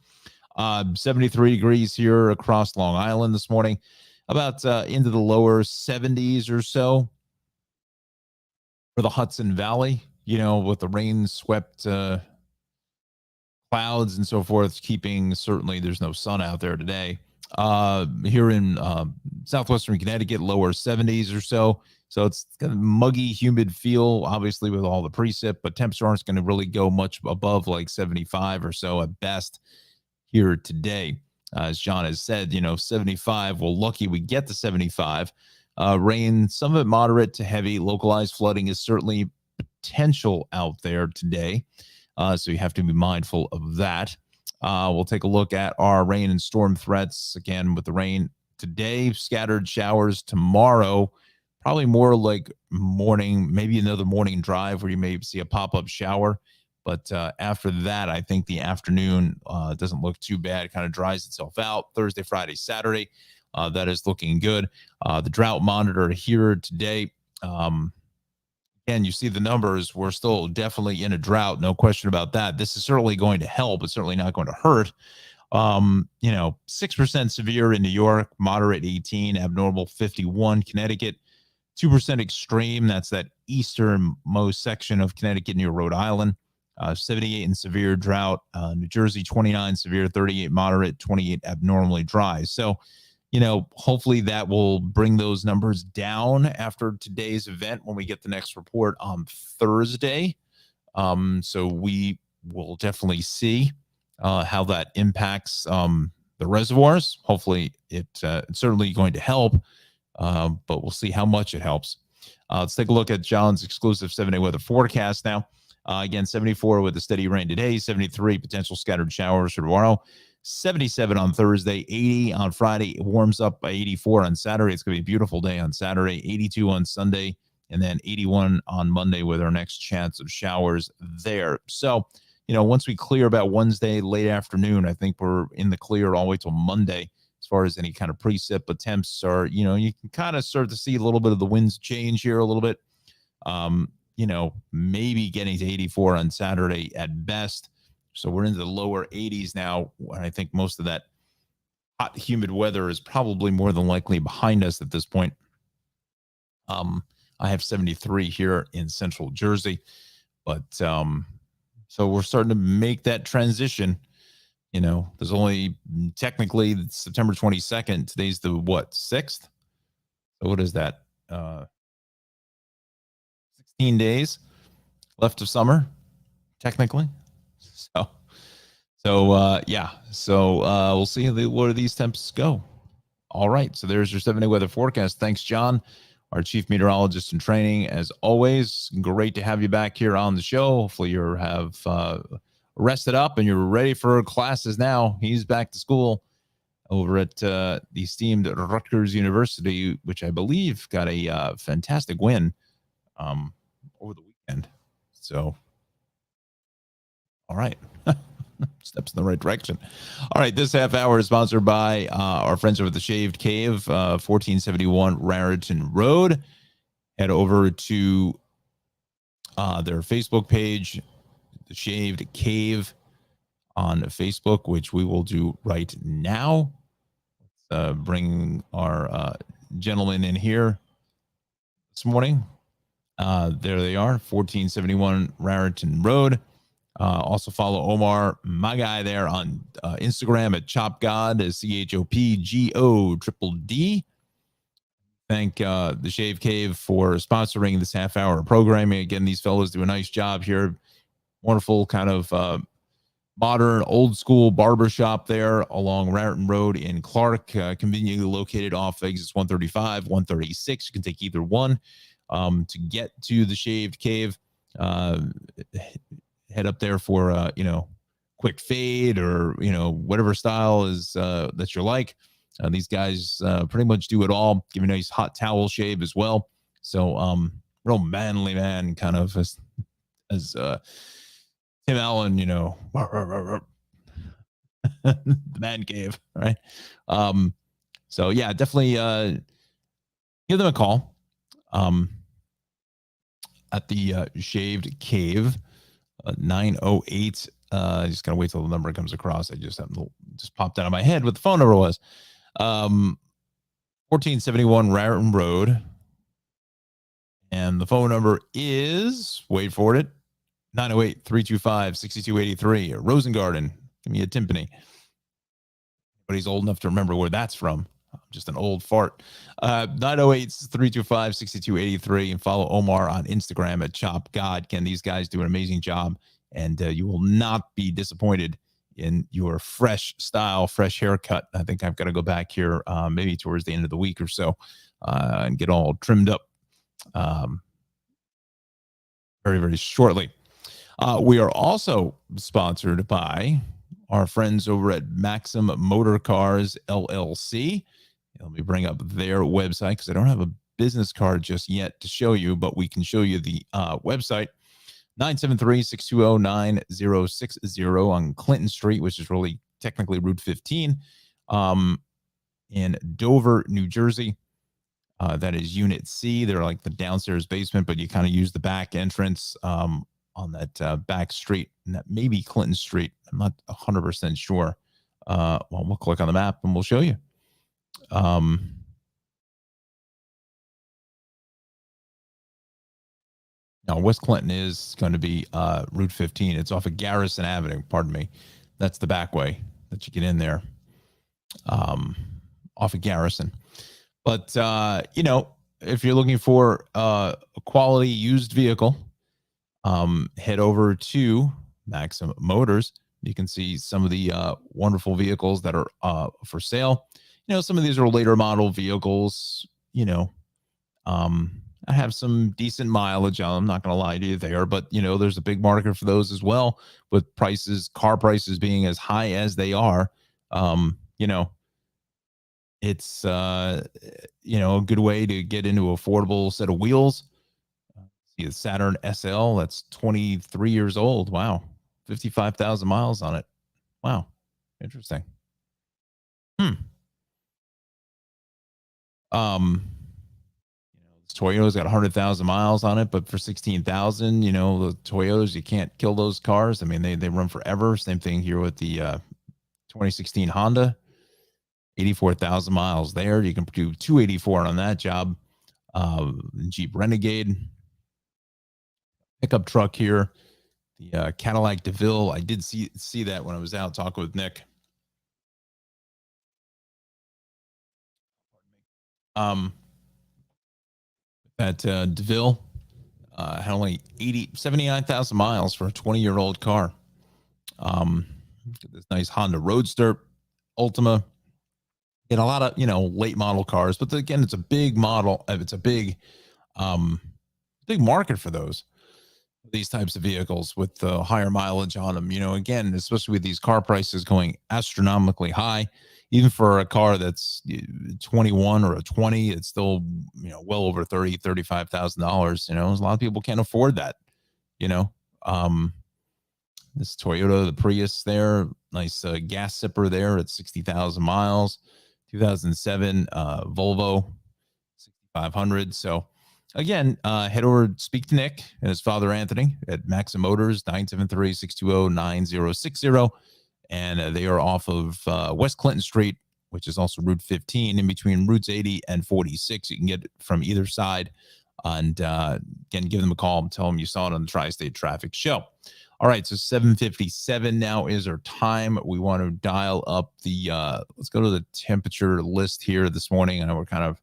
73 degrees here across Long Island this morning, about into the lower 70s or so for the Hudson Valley, with the rain swept clouds and so forth, keeping certainly there's no sun out there today. Here in southwestern Connecticut, lower 70s or so. So it's kind of muggy, humid feel, obviously, with all the precip, but temps aren't going to really go much above like 75 or so at best here today. As John has said, 75. Well, lucky we get to 75. Rain, some of it moderate to heavy. Localized flooding is certainly potential out there today. So you have to be mindful of that. We'll take a look at our rain and storm threats again with the rain today, scattered showers tomorrow, probably more like morning, maybe another morning drive where you may see a pop-up shower. But after that, I think the afternoon doesn't look too bad. It kind of dries itself out. Thursday, Friday, Saturday, that is looking good. The drought monitor here today. Again, you see the numbers. We're still definitely in a drought. No question about that. This is certainly going to help. It's certainly not going to hurt. 6% severe in New York, moderate 18, abnormal 51, Connecticut, 2% extreme. That's that easternmost section of Connecticut near Rhode Island. 78 in severe drought. New Jersey, 29 severe, 38 moderate, 28 abnormally dry. So, hopefully that will bring those numbers down after today's event when we get the next report on Thursday. So we will definitely see how that impacts the reservoirs. Hopefully it's certainly going to help, but we'll see how much it helps. Let's take a look at John's exclusive 7-day weather forecast now. Again, 74 with a steady rain today, 73 potential scattered showers for tomorrow, 77 on Thursday, 80 on Friday. It warms up by 84 on Saturday. It's going to be a beautiful day on Saturday, 82 on Sunday, and then 81 on Monday with our next chance of showers there. So, once we clear about Wednesday, late afternoon, I think we're in the clear all the way till Monday as far as any kind of precip. But temps are, you can kind of start to see a little bit of the winds change here a little bit. Maybe getting to 84 on Saturday at best. So we're into the lower 80s now. And I think most of that hot, humid weather is probably more than likely behind us at this point. I have 73 here in central Jersey, but so we're starting to make that transition. There's only technically September 22nd. Today's the 6th? So what is that? 16 days left of summer, technically. Yeah. So we'll see where these temps go. All right. So there's your 7-day weather forecast. Thanks, John, our chief meteorologist in training. As always, great to have you back here on the show. Hopefully you have rested up and you're ready for classes now. He's back to school over at the esteemed Rutgers University, which I believe got a fantastic win over the weekend. So, all right. Steps in the right direction. All right. This half hour is sponsored by our friends over at the Shaved Cave, 1471 Raritan Road. Head over to their Facebook page, the Shaved Cave on Facebook, which we will do right now. Let's bring our gentleman in here this morning. There they are, 1471 Raritan Road. Also follow Omar, my guy, there on Instagram at ChopGod, ChopGodd. Thank the Shave Cave for sponsoring this half hour of programming. Again, these fellows do a nice job here. Wonderful kind of modern, old school barbershop there along Raritan Road in Clark, conveniently located off exits 135, 136. You can take either one to get to the Shaved Cave. Head up there for quick fade or whatever style is that you like. These guys pretty much do it all. Give you a nice hot towel shave as well. So real manly man, kind of as Tim Allen, the man cave, right? So yeah, definitely Give them a call um, at the Shaved Cave, 908. I just gotta wait till the number comes across. I just popped out of my head what the phone number was. 1471 Raritan Road. And the phone number is, wait for it, 908-325-6283. Rosengarten. Give me a timpani. But he's old enough to remember where that's from. I'm just an old fart. 908-325-6283. And follow Omar on Instagram at Chop God. Can these guys do an amazing job? And you will not be disappointed in your fresh style, fresh haircut. I think I've got to go back here maybe towards the end of the week or so and get all trimmed up very, very shortly. We are also sponsored by our friends over at Maxim Motor Cars LLC. Let me bring up their website because I don't have a business card just yet to show you, but we can show you the website. 973-620-9060 on Clinton Street, which is really technically Route 15 in Dover, New Jersey. That is Unit C. They're like the downstairs basement, but you kind of use the back entrance on that back street, and that may be Clinton Street. I'm not 100% sure. Well, we'll click on the map and we'll show you. Now, West Clinton is going to be Route 15. It's off of Garrison Avenue. Pardon me. That's the back way that you get in there, off of Garrison. But, if you're looking for a quality used vehicle, head over to Maxim Motors. You can see some of the wonderful vehicles that are for sale. Some of these are later model vehicles, I have some decent mileage on them. I'm not going to lie to you there, but there's a big market for those as well, with car prices being as high as they are. It's a good way to get into an affordable set of wheels. See the Saturn SL, that's 23 years old. Wow. 55,000 miles on it. Wow. Interesting. Toyota's got 100,000 miles on it, but for 16,000, the Toyotas, you can't kill those cars. I mean, they run forever. Same thing here with the 2016 Honda, 84,000 miles there. You can do 284 on that job. Jeep Renegade, pickup truck here, the Cadillac DeVille. I did see that when I was out talking with Nick. That DeVille had only 79,000 miles for a 20-year-old car. This nice Honda Roadster, Ultima. Get a lot of late model cars, but again, it's a big model. It's a big market for these types of vehicles with higher mileage on them. Again, especially with these car prices going astronomically high, even for a car that's 21 or a 20, it's still well over $35,000. A lot of people can't afford that. This Toyota, the Prius there, nice gas sipper there at 60,000 miles. 2007 Volvo 6500. So again, head over, speak to Nick and his father Anthony at Maxim Motors, 973-620-9060. And they are off of West Clinton Street, which is also Route 15, in between Routes 80 and 46. You can get it from either side. And again, give them a call and tell them you saw it on the Tri-State Traffic Show. All right, so 7:57 now is our time. We want to dial up the, let's go to the temperature list here this morning. I know we're kind of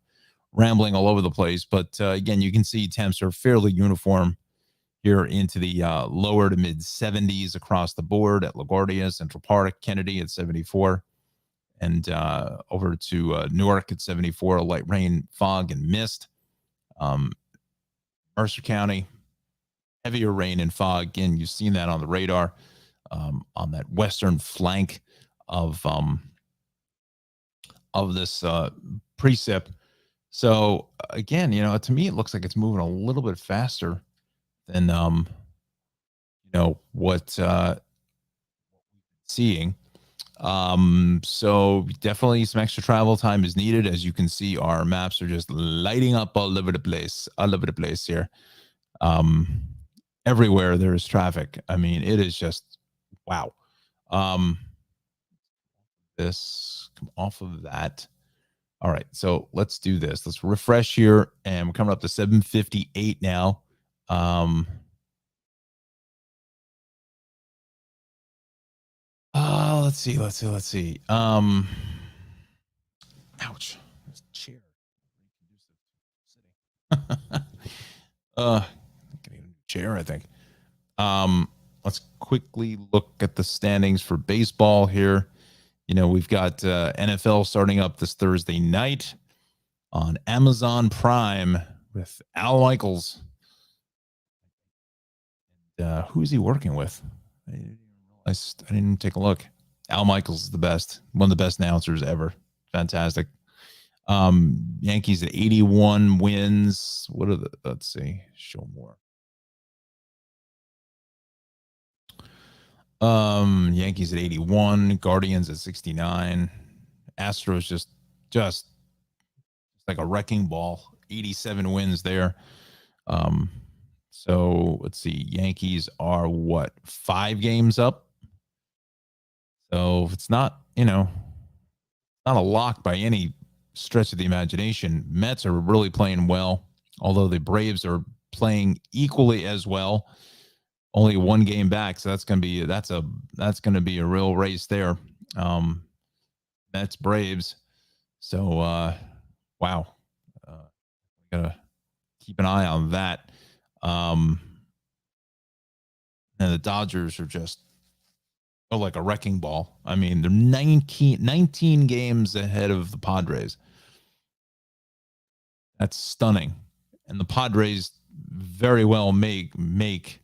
rambling all over the place, but again, you can see temps are fairly uniform here into the lower to mid 70s across the board at LaGuardia, Central Park, Kennedy at 74, and over to Newark at 74, light rain, fog, and mist. Mercer County, heavier rain and fog. Again, you've seen that on the radar on that western flank of this precip. So again, to me, it looks like it's moving a little bit faster than what seeing. So definitely some extra travel time is needed. As you can see, our maps are just lighting up all over the place here. Um, Everywhere there's traffic. I mean, it is just wow. Um, this come off of that. All right, so let's do this. Let's refresh here, and we're coming up to 7:58 now. Um, let's see. Ouch, this chair. Getting a new chair, I think. Um, let's quickly look at the standings for baseball here. You know, we've got NFL starting up this Thursday night on Amazon Prime with Al Michaels. Who's he working with? I didn't take a look. Al Michaels is the best, one of the best announcers ever. Fantastic. Yankees at 81 wins. What are the, let's see, show more. Yankees at 81, Guardians at 69, Astros just like a wrecking ball, 87 wins there. Um, so let's see, Yankees are what, 5 games up? So it's not, not a lock by any stretch of the imagination. Mets are really playing well, although the Braves are playing equally as well. Only 1 game back, so that's gonna be a real race there. Um, Mets Braves. So wow, uh, gotta keep an eye on that. Um, and the Dodgers are just like a wrecking ball. I mean, they're 19 games ahead of the Padres. That's stunning. And the Padres very well make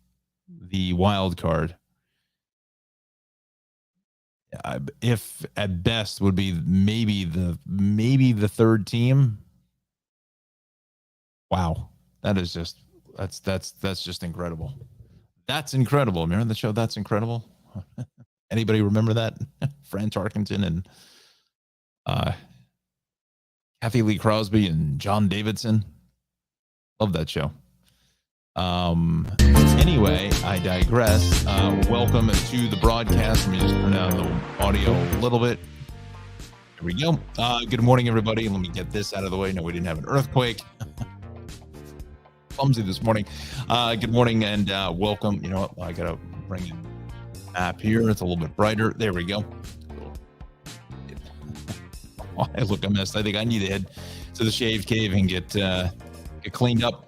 the wild card. If at best would be maybe the third team. Wow, that is just that's just incredible. That's incredible. Remember the show? That's incredible. Anybody remember that? Fran Tarkenton and uh, Kathy Lee Crosby and John Davidson. Love that show. Anyway, I digress. Welcome to the broadcast. Let me just turn down the audio a little bit. Here we go. Good morning, everybody. Let me get this out of the way. No, we didn't have an earthquake. Clumsy this morning. Good morning and welcome. You know what? I gotta bring in the app here. It's a little bit brighter. There we go. Oh, I look a mess. I think I need to head to the shave cave and get cleaned up.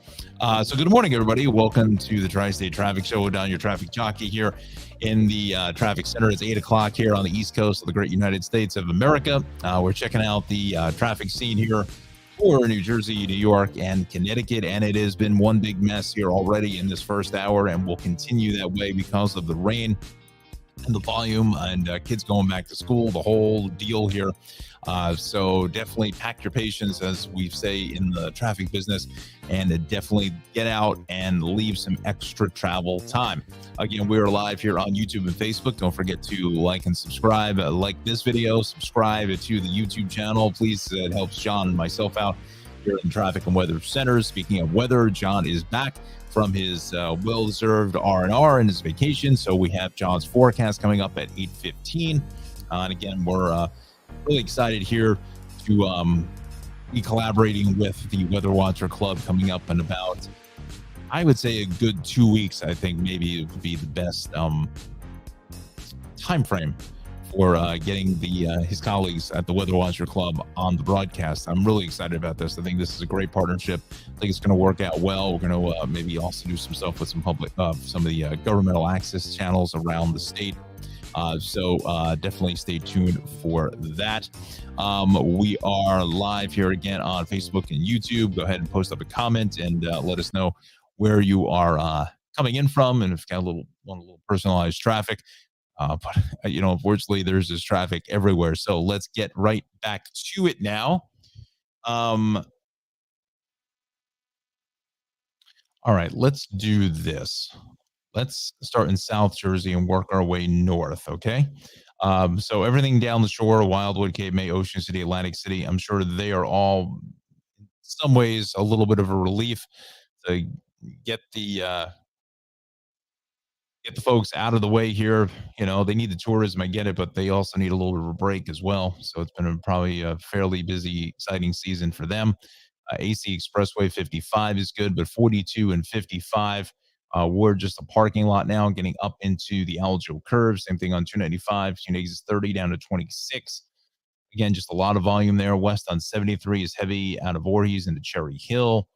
So good morning, everybody. Welcome to the Tri-State Traffic Show. Down your traffic jockey here in the traffic center. It's 8 o'clock here on the East Coast of the great United States of America. We're checking out the traffic scene here for New Jersey, New York, and Connecticut. And it has been one big mess here already in this first hour and will continue that way because of the rain and the volume and kids going back to school, the whole deal here. So definitely pack your patience, as we say in the traffic business, and definitely get out and leave some extra travel time. Again, we are live here on YouTube and Facebook. Don't forget to like and subscribe. Like this video, subscribe to the YouTube channel. Please, it helps John and myself out here in Traffic and Weather Center. Speaking of weather, John is back from his well-deserved R&R and his vacation. So we have John's forecast coming up at 8:15. And again, we're really excited here to be collaborating with the Weather Watcher Club coming up in about, I would say, a good 2 weeks. I think maybe it would be the best time frame for getting his colleagues at the Weather Watcher Club on the broadcast. I'm really excited about this. I think this is a great partnership. I think it's going to work out well. We're going to maybe also do some stuff with some public, some of the governmental access channels around the state. So definitely stay tuned for that. We are live here again on Facebook and YouTube. Go ahead and post up a comment and let us know where you are coming in from, and if you got a little personalized traffic. But unfortunately, there's this traffic everywhere. So let's get right back to it now. All right, let's do this. Let's start in South Jersey and work our way north. Okay. So everything down the shore, Wildwood, Cape May, Ocean City, Atlantic City, I'm sure they are all some ways a little bit of a relief to get the uh, get the folks out of the way here. You know, they need the tourism, I get it, but they also need a little bit of a break as well. So it's been probably a fairly busy, exciting season for them. AC Expressway 55 is good, but 42 and 55, we're just a parking lot now, getting up into the Aljo curve. Same thing on 295, 280 is 30 down to 26. Again, just a lot of volume there. West on 73 is heavy out of Voorhees into Cherry Hill.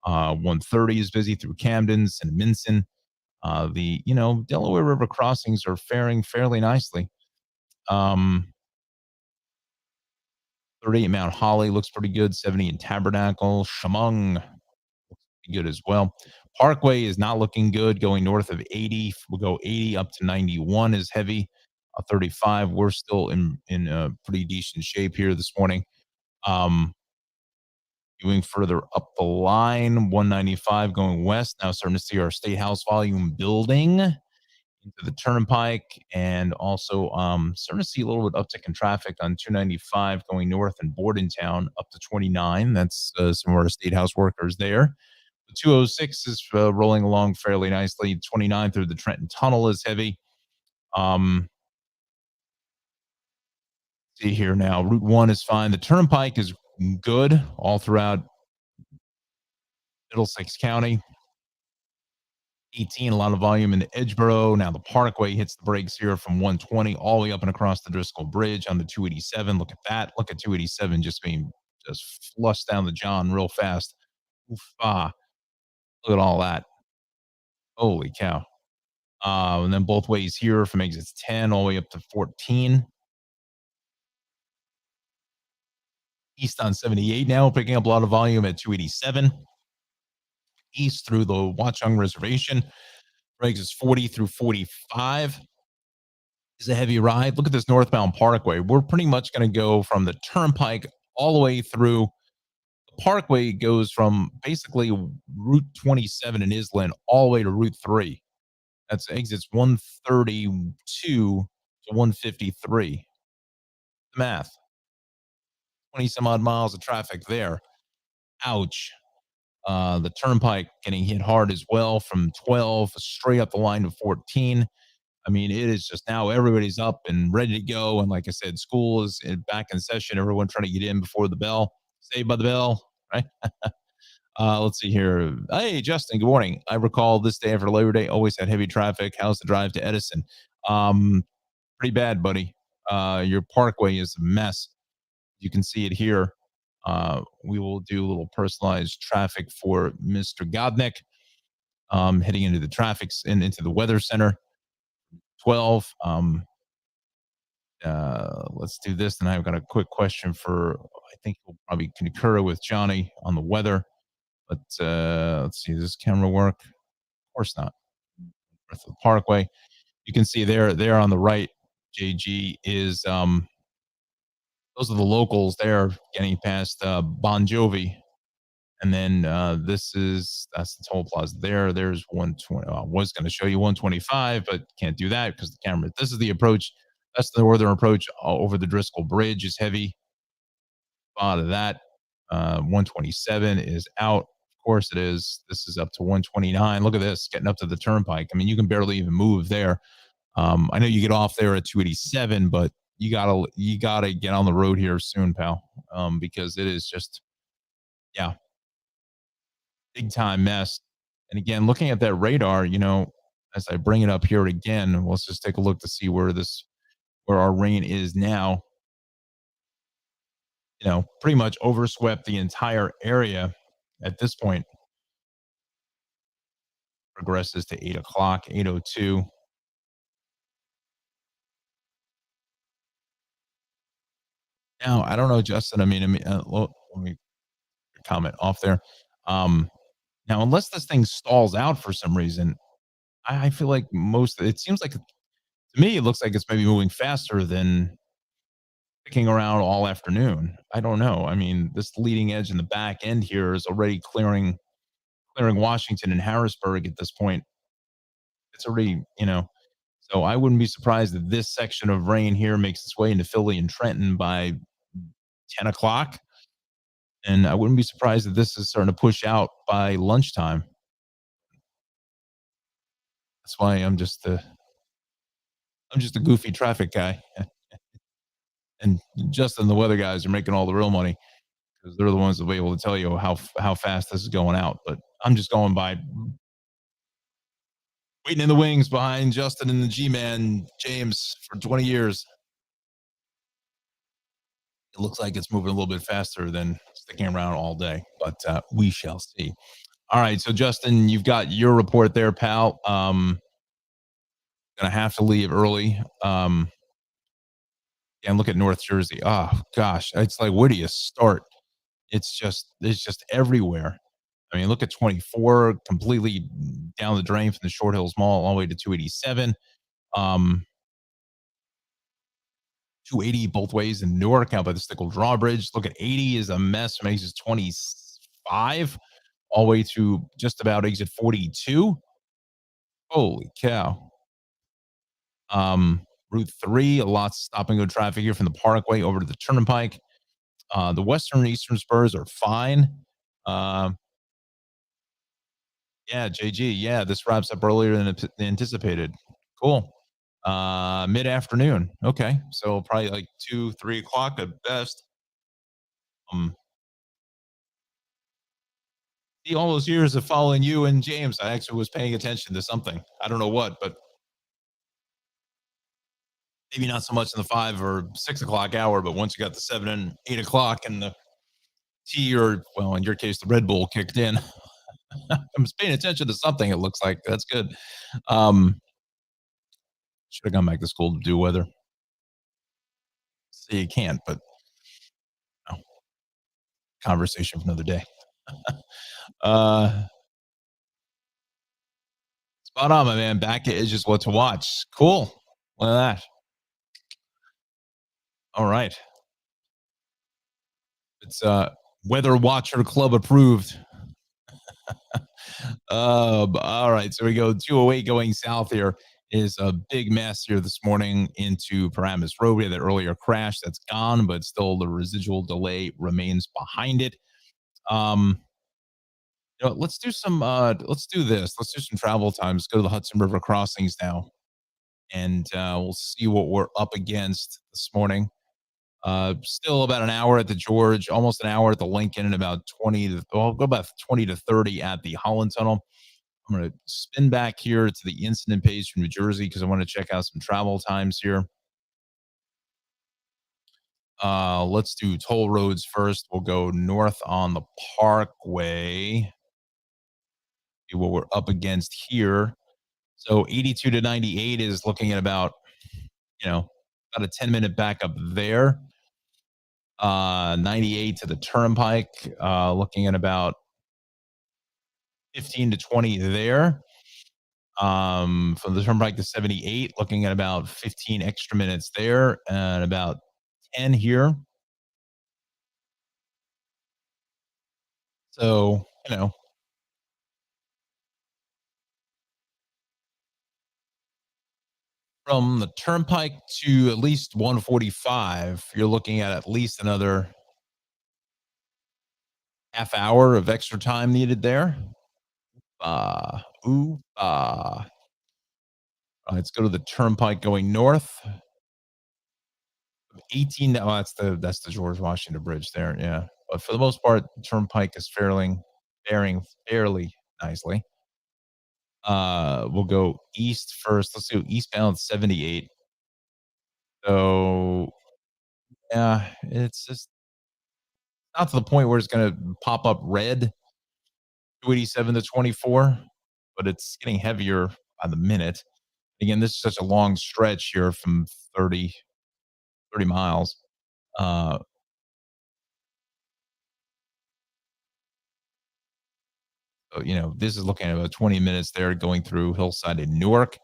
130 is busy through Camden, Minson. The Delaware River crossings are faring fairly nicely. Um, 38 Mount Holly looks pretty good. 70 in Tabernacle. Chemung looks pretty good as well. Parkway is not looking good. Going north of 80, we'll go 80 up to 91 is heavy. 35, we're still in pretty decent shape here this morning. Um, Going further up the line, 195 going west. Now starting to see our State House volume building into the turnpike, and also starting to see a little bit uptick in traffic on 295 going north in Bordentown up to 29. That's some of our State House workers there. The 206 is rolling along fairly nicely. 29 through the Trenton Tunnel is heavy. Um, See here now, Route 1 is fine. The turnpike is good all throughout Middlesex County. 18, a lot of volume into Edgeboro. Now the Parkway hits the brakes here from 120 all the way up and across the Driscoll Bridge on the 287. Look at that. Look at 287 just being just flushed down the John real fast. Oof, look at all that. Holy cow. And then both ways here from exits 10 all the way up to 14. East on 78 now, picking up a lot of volume at 287. East through the Watchung Reservation. Exits 40 through 45 is a heavy ride. Look at this northbound parkway. We're pretty much going to go from the turnpike all the way through. The parkway goes from basically Route 27 in Island all the way to Route 3. That's exits 132 to 153. The math. 20 some odd miles of traffic there. Ouch. The turnpike getting hit hard as well from 12 straight up the line to 14. I mean, it is just now everybody's up and ready to go. And like I said, school is back in session. Everyone trying to get in before the bell, saved by the bell, right? Let's see here. Hey, Justin, good morning. I recall this day after Labor Day always had heavy traffic. How's the drive to Edison? Um, Pretty bad, buddy. Your parkway is a mess. You can see it here. We will do a little personalized traffic for Mr. Godnick, heading into the into the weather center. 12. Let's do this. And I've got a quick question for, I think we'll probably concur with Johnny on the weather. But let's see, does this camera work? Of course not. North of the Parkway. You can see there on the right, JG is those are the locals there getting past Bon Jovi. And then that's the toll plaza there. There's 120. I was going to show you 125, but can't do that because the camera. This is the approach. That's the northern approach over the Driscoll Bridge is heavy. Out of that, 127 is out. Of course it is. This is up to 129. Look at this, getting up to the turnpike. I mean, you can barely even move there. I know you get off there at 287, but you gotta get on the road here soon, pal. Because it is just, yeah, big time mess. And again, looking at that radar, as I bring it up here again, let's just take a look to see where our rain is now. Pretty much overswept the entire area at this point. Progresses to 8 o'clock, 8:02. Now, I don't know, Justin. Let me comment off there. Um, Now, unless this thing stalls out for some reason, I feel like it seems like to me, it looks like it's maybe moving faster than sticking around all afternoon. I don't know. I mean, this leading edge in the back end here is already clearing Washington and Harrisburg at this point. It's already. So I wouldn't be surprised if this section of rain here makes its way into Philly and Trenton by 10 o'clock. And I wouldn't be surprised if this is starting to push out by lunchtime. That's why I'm just a goofy traffic guy. And Justin, the weather guys are making all the real money because they're the ones that will be able to tell you how fast this is going out. But I'm just going by waiting in the wings behind Justin and the G-Man James for 20 years. It looks like it's moving a little bit faster than sticking around all day, but we shall see. All right, so Justin, you've got your report there, pal. Gonna have to leave early. And look at North Jersey. Oh gosh, it's like where do you start? It's just everywhere. I mean, look at 24 completely down the drain from the Short Hills Mall all the way to 287. Um, 280 both ways in Newark out by the Stickle Drawbridge. Look at 80 is a mess from exit 25 all the way to just about exit 42. Holy cow. Route 3, a lot of stop and go traffic here from the Parkway over to the Turnpike. The western and eastern spurs are fine. Um, yeah, JG. Yeah, this wraps up earlier than anticipated. Cool. Mid afternoon. Okay, so probably like 2, 3 o'clock at best. Um, See, all those years of following you and James, I actually was paying attention to something. I don't know what, but maybe not so much in the 5 or 6 o'clock hour. But once you got the 7 and 8 o'clock and the tea, or well, in your case, the Red Bull kicked in, I was paying attention to something. It looks like that's good. Um, should have gone back to school to do weather. See, you can't, but no, conversation for another day. uh, Spot on, my man. Back is just what to watch. Cool. Look at that. All right. It's Weather Watcher Club approved. All right. So we go 208 going south here is a big mess here this morning into Paramus Road. We had that earlier crash that's gone, but still the residual delay remains behind it. Um, let's do this. Let's do some travel times. Go to the Hudson River crossings now, and we'll see what we're up against this morning. Still about an hour at the George, almost an hour at the Lincoln, and about 20 to, well, I'll go about 20 to 30 at the Holland Tunnel. I'm going to spin back here to the incident page from New Jersey because I want to check out some travel times here. Let's do toll roads first. We'll go north on the Parkway. See what we're up against here. So 82 to 98 is looking at about, about a 10-minute backup there. 98 to the Turnpike, looking at about 15 to 20 there. From the Turnpike to 78, looking at about 15 extra minutes there, and about 10 here. So, from the Turnpike to at least 145, you're looking at least another half hour of extra time needed there. Ooh, let's go to the Turnpike going north. 18. Oh, that's the George Washington Bridge there. Yeah, but for the most part, the Turnpike is faring fairly nicely. We'll go east first. Let's do eastbound 78. So yeah, it's just not to the point where it's going to pop up red 287 to 24, but it's getting heavier by the minute. Again, this is such a long stretch here from 30 miles. Uh, so, this is looking at about 20 minutes there going through Hillside in Newark.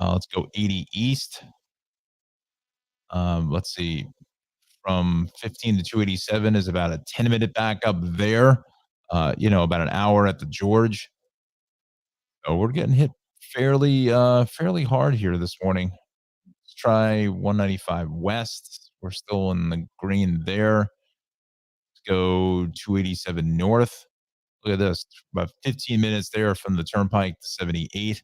Let's go 80 east. Let's see. From 15 to 287 is about a 10-minute backup there. About an hour at the George. So we're getting hit fairly hard here this morning. Let's try 195 west. We're still in the green there. Let's go 287 north. Look at this. About 15 minutes there from the turnpike to 78.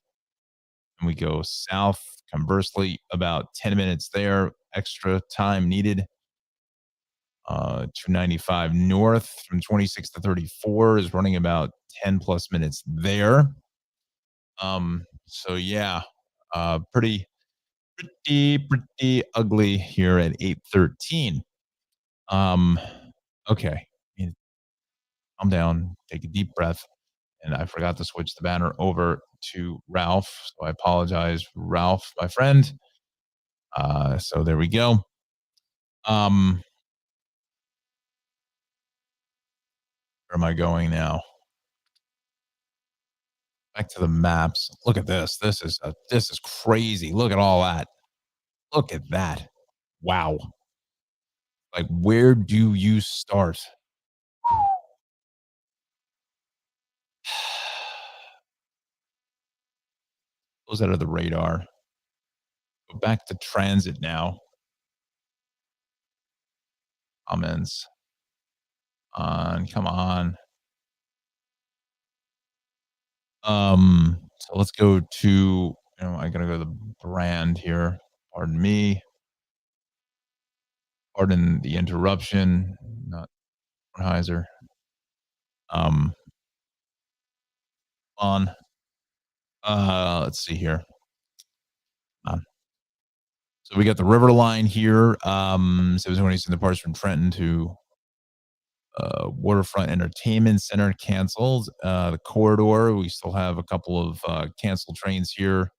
And we go south, conversely, about 10 minutes there. Extra time needed. 295 north from 26 to 34 is running about 10 plus minutes there. So yeah, pretty ugly here at 8:13. Um, okay, calm down, take a deep breath, and I forgot to switch the banner over to Ralph, so I apologize, Ralph, my friend. So there we go. Um, where am I going now? Back to the maps. Look at this. This is crazy. Look at all that. Look at that. Wow. Like, where do you start? Those out of the radar. Go back to transit now. Comments on. Come on. So let's go to, I gotta go to the brand here. Pardon me. Pardon the interruption. Not Heiser. Um, on. Let's see here. So we got the River Line here. 727 departs from Trenton to Waterfront Entertainment Center canceled. The corridor, we still have a couple of canceled trains here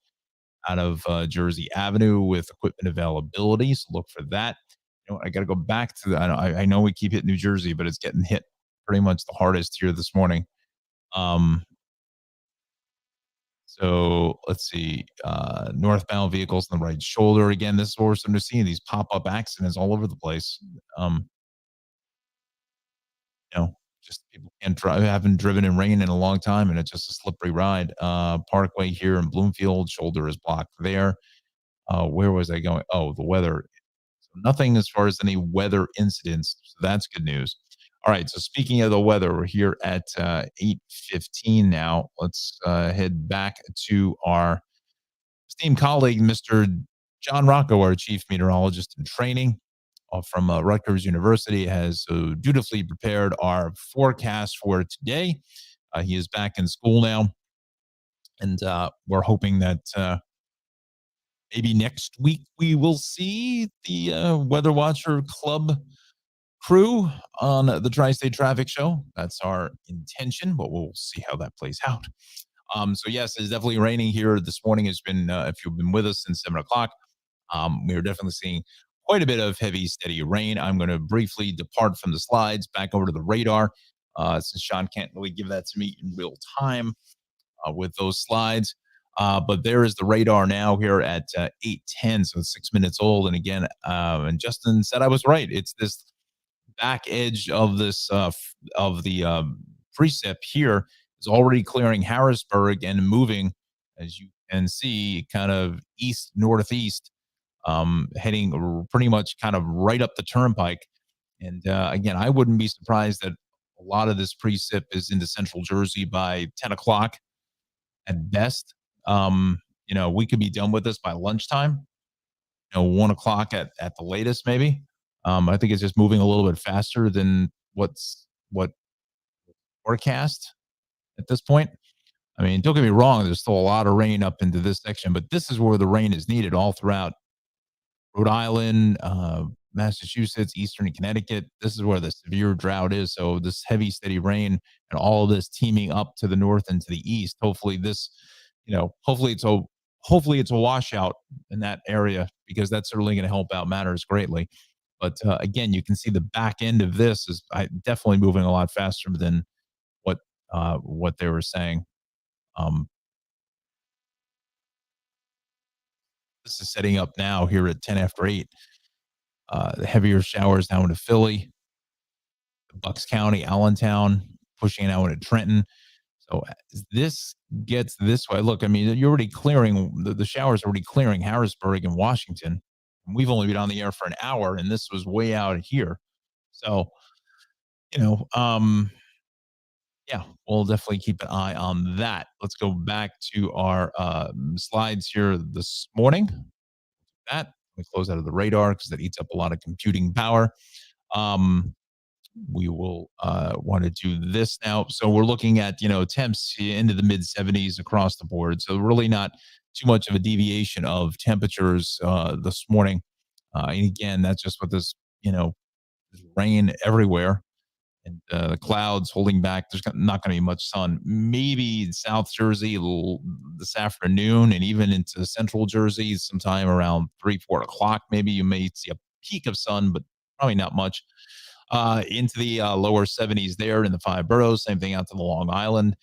out of Jersey Avenue with equipment availability. So look for that. I got to go back to the. I know we keep hitting New Jersey, but it's getting hit pretty much the hardest here this morning. Um, so let's see. Northbound vehicles on the right shoulder. Again, this is what we're starting to see, these pop up accidents all over the place. Um, just people can't drive, haven't driven in rain in a long time, and it's just a slippery ride. Parkway here in Bloomfield, shoulder is blocked there. Where was I going? Oh, the weather. So nothing as far as any weather incidents. So that's good news. All right. So speaking of the weather, we're here at 8:15 now. Let's head back to our esteemed colleague, Mr. John Rocco, our chief meteorologist in training from Rutgers University, has dutifully prepared our forecast for today. He is back in school now, and we're hoping that maybe next week we will see the Weather Watcher Club crew on the Tri-State Traffic Show. That's our intention, but we'll see how that plays out. So yes, it's definitely raining here this morning. It's been, if you've been with us since 7 o'clock, we are definitely seeing quite a bit of heavy, steady rain. I'm going to briefly depart from the slides back over to the radar, since Sean can't really give that to me in real time with those slides. But there is the radar now here at 8:10, so it's 6 minutes old. And again, and Justin said I was right. It's this back edge of this of the precip here is already clearing Harrisburg and moving, as you can see, kind of east northeast, heading pretty much kind of right up the turnpike. And again, I wouldn't be surprised that a lot of this precip is into central Jersey by 10 o'clock at best. We could be done with this by lunchtime, 1 o'clock at the latest, maybe. I think it's just moving a little bit faster than what forecast at this point. I mean, don't get me wrong, there's still a lot of rain up into this section, but this is where the rain is needed all throughout Rhode Island, Massachusetts, Eastern Connecticut. This is where the severe drought is. So this heavy, steady rain and all of this teaming up to the north and to the east. Hopefully this, hopefully it's a washout in that area, because that's certainly going to help out matters greatly. But again, you can see the back end of this is definitely moving a lot faster than what they were saying. Um, this is setting up now here at 10 after 8. The heavier showers now into Philly, Bucks County, Allentown, pushing out into Trenton. So as this gets this way, look, I mean, you're already clearing the showers already clearing Harrisburg and Washington. And we've only been on the air for an hour, and this was way out here. So, you know, yeah, we'll definitely keep an eye on that. Let's go back to our slides here this morning. That we close out of the radar because that eats up a lot of computing power. Um, we will want to do this now. So we're looking at temps into the mid 70s across the board. So really not too much of a deviation of temperatures this morning. And again, that's just with this there's rain everywhere and the clouds holding back. There's not going to be much sun. Maybe in South Jersey this afternoon, and even into Central Jersey sometime around 3, 4 o'clock. Maybe you may see a peak of sun, but probably not much. Into the lower 70s there in the five boroughs. Same thing out to the Long Island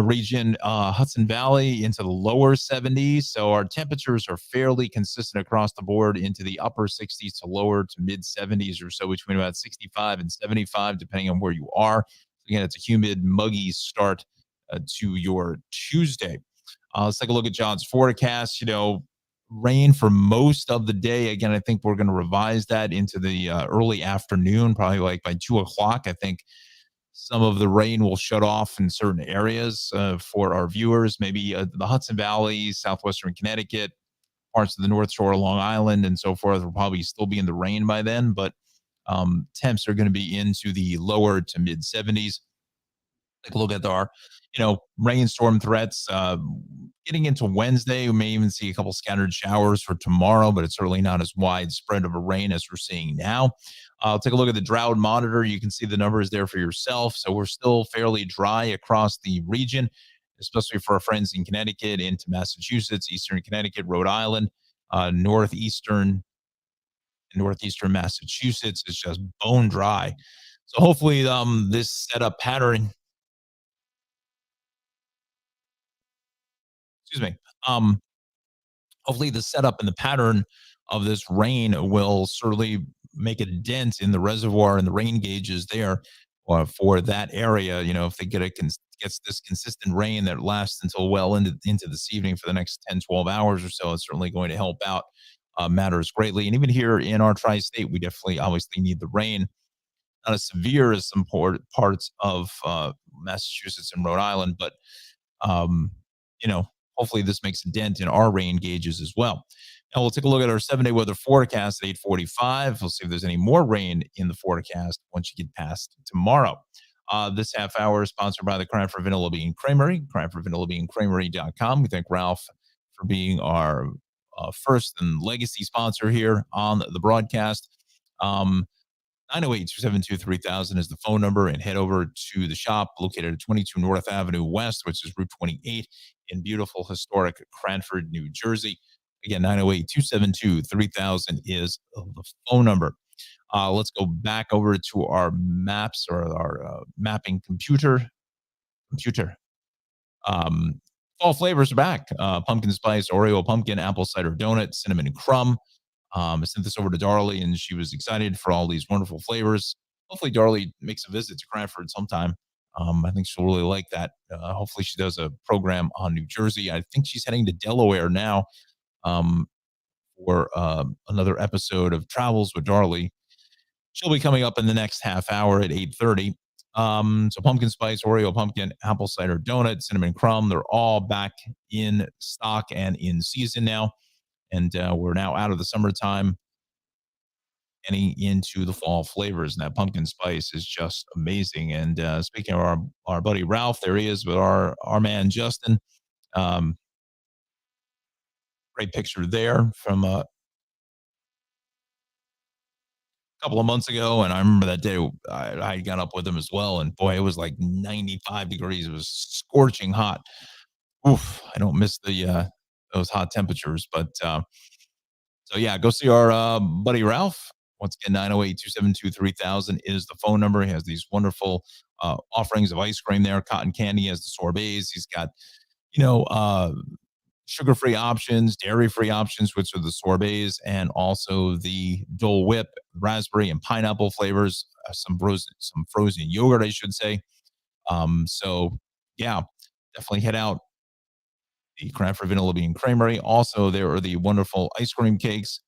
region, Hudson Valley into the lower 70s. So our temperatures are fairly consistent across the board into the upper 60s to lower to mid 70s or so, between about 65 and 75, depending on where you are. Again, it's a humid, muggy start to your Tuesday. Let's take a look at John's forecast. Rain for most of the day. Again, I think we're going to revise that into the early afternoon, probably like by 2 o'clock. I think some of the rain will shut off in certain areas for our viewers, maybe the Hudson Valley, southwestern Connecticut, parts of the North Shore, Long Island, and so forth will probably still be in the rain by then. But temps are going to be into the lower to mid 70s. Take a look at our, rainstorm threats. Getting into Wednesday, we may even see a couple scattered showers for tomorrow, but it's certainly not as widespread of a rain as we're seeing now. Take a look at the drought monitor. You can see the numbers there for yourself. So we're still fairly dry across the region, especially for our friends in Connecticut, into Massachusetts, Eastern Connecticut, Rhode Island, northeastern Massachusetts is just bone dry. So hopefully, this setup pattern, excuse me, um, hopefully the setup and the pattern of this rain will certainly make a dent in the reservoir and the rain gauges there for that area. If they gets this consistent rain that lasts until well into this evening for the next 10, 12 hours or so, it's certainly going to help out matters greatly. And even here in our tri-state, we definitely obviously need the rain. Not as severe as some parts of Massachusetts and Rhode Island, but um, you know, hopefully this makes a dent in our rain gauges as well. And we'll take a look at our 7-day weather forecast at 8:45. We'll see if there's any more rain in the forecast once you get past tomorrow. This half hour is sponsored by the Cranford Vanilla Bean Creamery, cranfordvanillabeancreamery.com. We thank Ralph for being our first and legacy sponsor here on the broadcast. 908-272-3000 is the phone number, and head over to the shop located at 22 North Avenue West, which is Route 28 in beautiful historic Cranford, New Jersey. Again, 908-272-3000 is the phone number. Let's go back over to our maps, or our mapping computer. Um, Fall flavors are back. Pumpkin spice, Oreo pumpkin, apple cider donut, cinnamon crumb. I sent this over to Darley, and she was excited for all these wonderful flavors. Hopefully, Darley makes a visit to Cranford sometime. I think she'll really like that. Hopefully, she does a program on New Jersey. I think she's heading to Delaware now um, for another episode of Travels with Darley. She'll be coming up in the next half hour at 8:30. So pumpkin spice, Oreo pumpkin, apple cider donut, cinnamon crumb, they're all back in stock and in season now. And we're now out of the summertime, getting into the fall flavors. And that pumpkin spice is just amazing. And speaking of our buddy Ralph, there he is with our man Justin. Um, Great picture there from a couple of months ago. And I remember that day I got up with him as well. And boy, it was like 95 degrees. It was scorching hot. Oof, I don't miss the those hot temperatures. But so yeah, go see our buddy Ralph. Once again, 908-272-3000 is the phone number. He has these wonderful offerings of ice cream there, cotton candy, he has the sorbets. He's got, you know, sugar-free options, dairy-free options, which are the sorbets, and also the Dole Whip, raspberry and pineapple flavors, some frozen yogurt, I should say. So yeah. Definitely head out the Cranford Vanilla Bean Creamery. Also, there are the wonderful ice cream cakes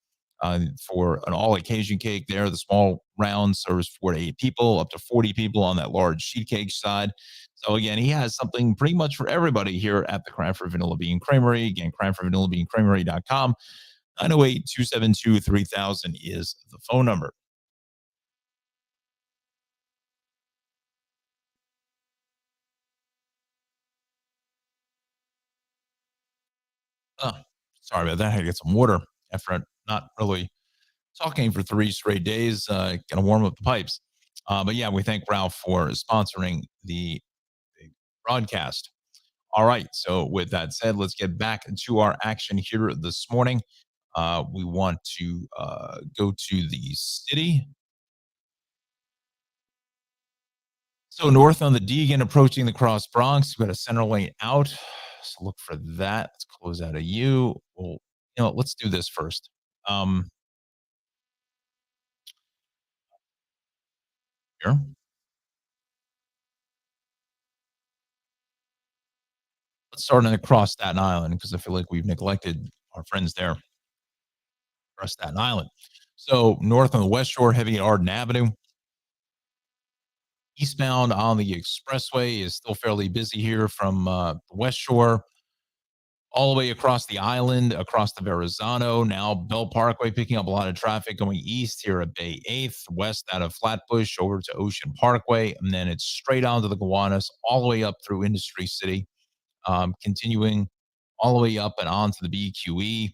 for an all occasion cake there. The small round serves 4 to 8 people, up to 40 people on that large sheet cake side. So, again, he has something pretty much for everybody here at the Cranford Vanilla Bean Creamery. Again, CranfordVanillaBeanCreamery.com. 908-272-3000 is the phone number. Oh, sorry about that. I had to get some water after not really talking for 3 straight days, gonna warm up the pipes. But yeah, we thank Ralph for sponsoring the broadcast. All right. So with that said, let's get back to our action here this morning. We want to go to the city. So north on the Deegan, approaching the Cross Bronx, we've got a center lane out. So look for that. Let's close out of you. Well, let's do this first. Um, here. Let's start across Staten Island because I feel like we've neglected our friends there across Staten Island. So north on the West Shore, heavy at Arden Avenue. Eastbound on the expressway is still fairly busy here from the West Shore all the way across the island, across the Verrazano. Now Bell Parkway picking up a lot of traffic going east here at Bay 8th, west out of Flatbush over to Ocean Parkway, and then it's straight onto the Gowanus, all the way up through Industry City, continuing all the way up and onto the BQE.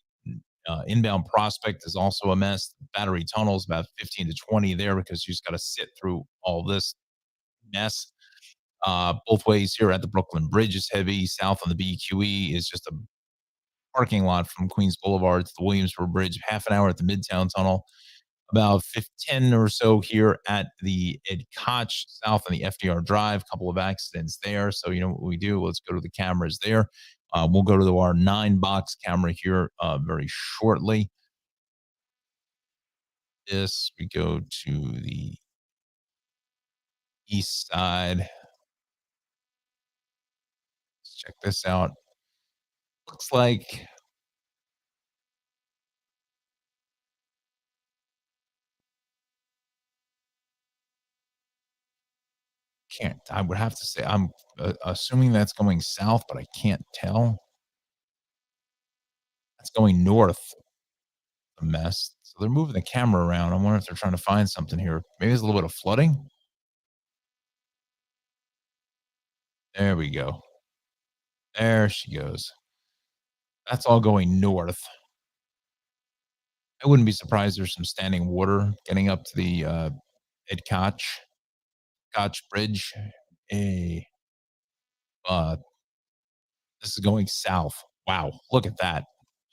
Inbound Prospect is also a mess. Battery Tunnels about 15 to 20 there because you just got to sit through all this mess. Both ways here at the Brooklyn Bridge is heavy. South on the BQE is just a parking lot from Queens Boulevard to the Williamsburg Bridge. Half an hour at the Midtown Tunnel. About 10 or so here at the Ed Koch, south on the FDR Drive. A couple of accidents there. So, you know what we do? Let's go to the cameras there. We'll go to our 9-box camera here very shortly. This, we go to the east side. Let's check this out. Looks like can't. I would have to say I'm assuming that's going south, but I can't tell. That's going north. A mess. So they're moving the camera around. I wonder if they're trying to find something here. Maybe there's a little bit of flooding. There we go. There she goes. That's all going north. I wouldn't be surprised there's some standing water getting up to the Ed Koch Bridge. Hey, uh, this is going south. Wow, look at that.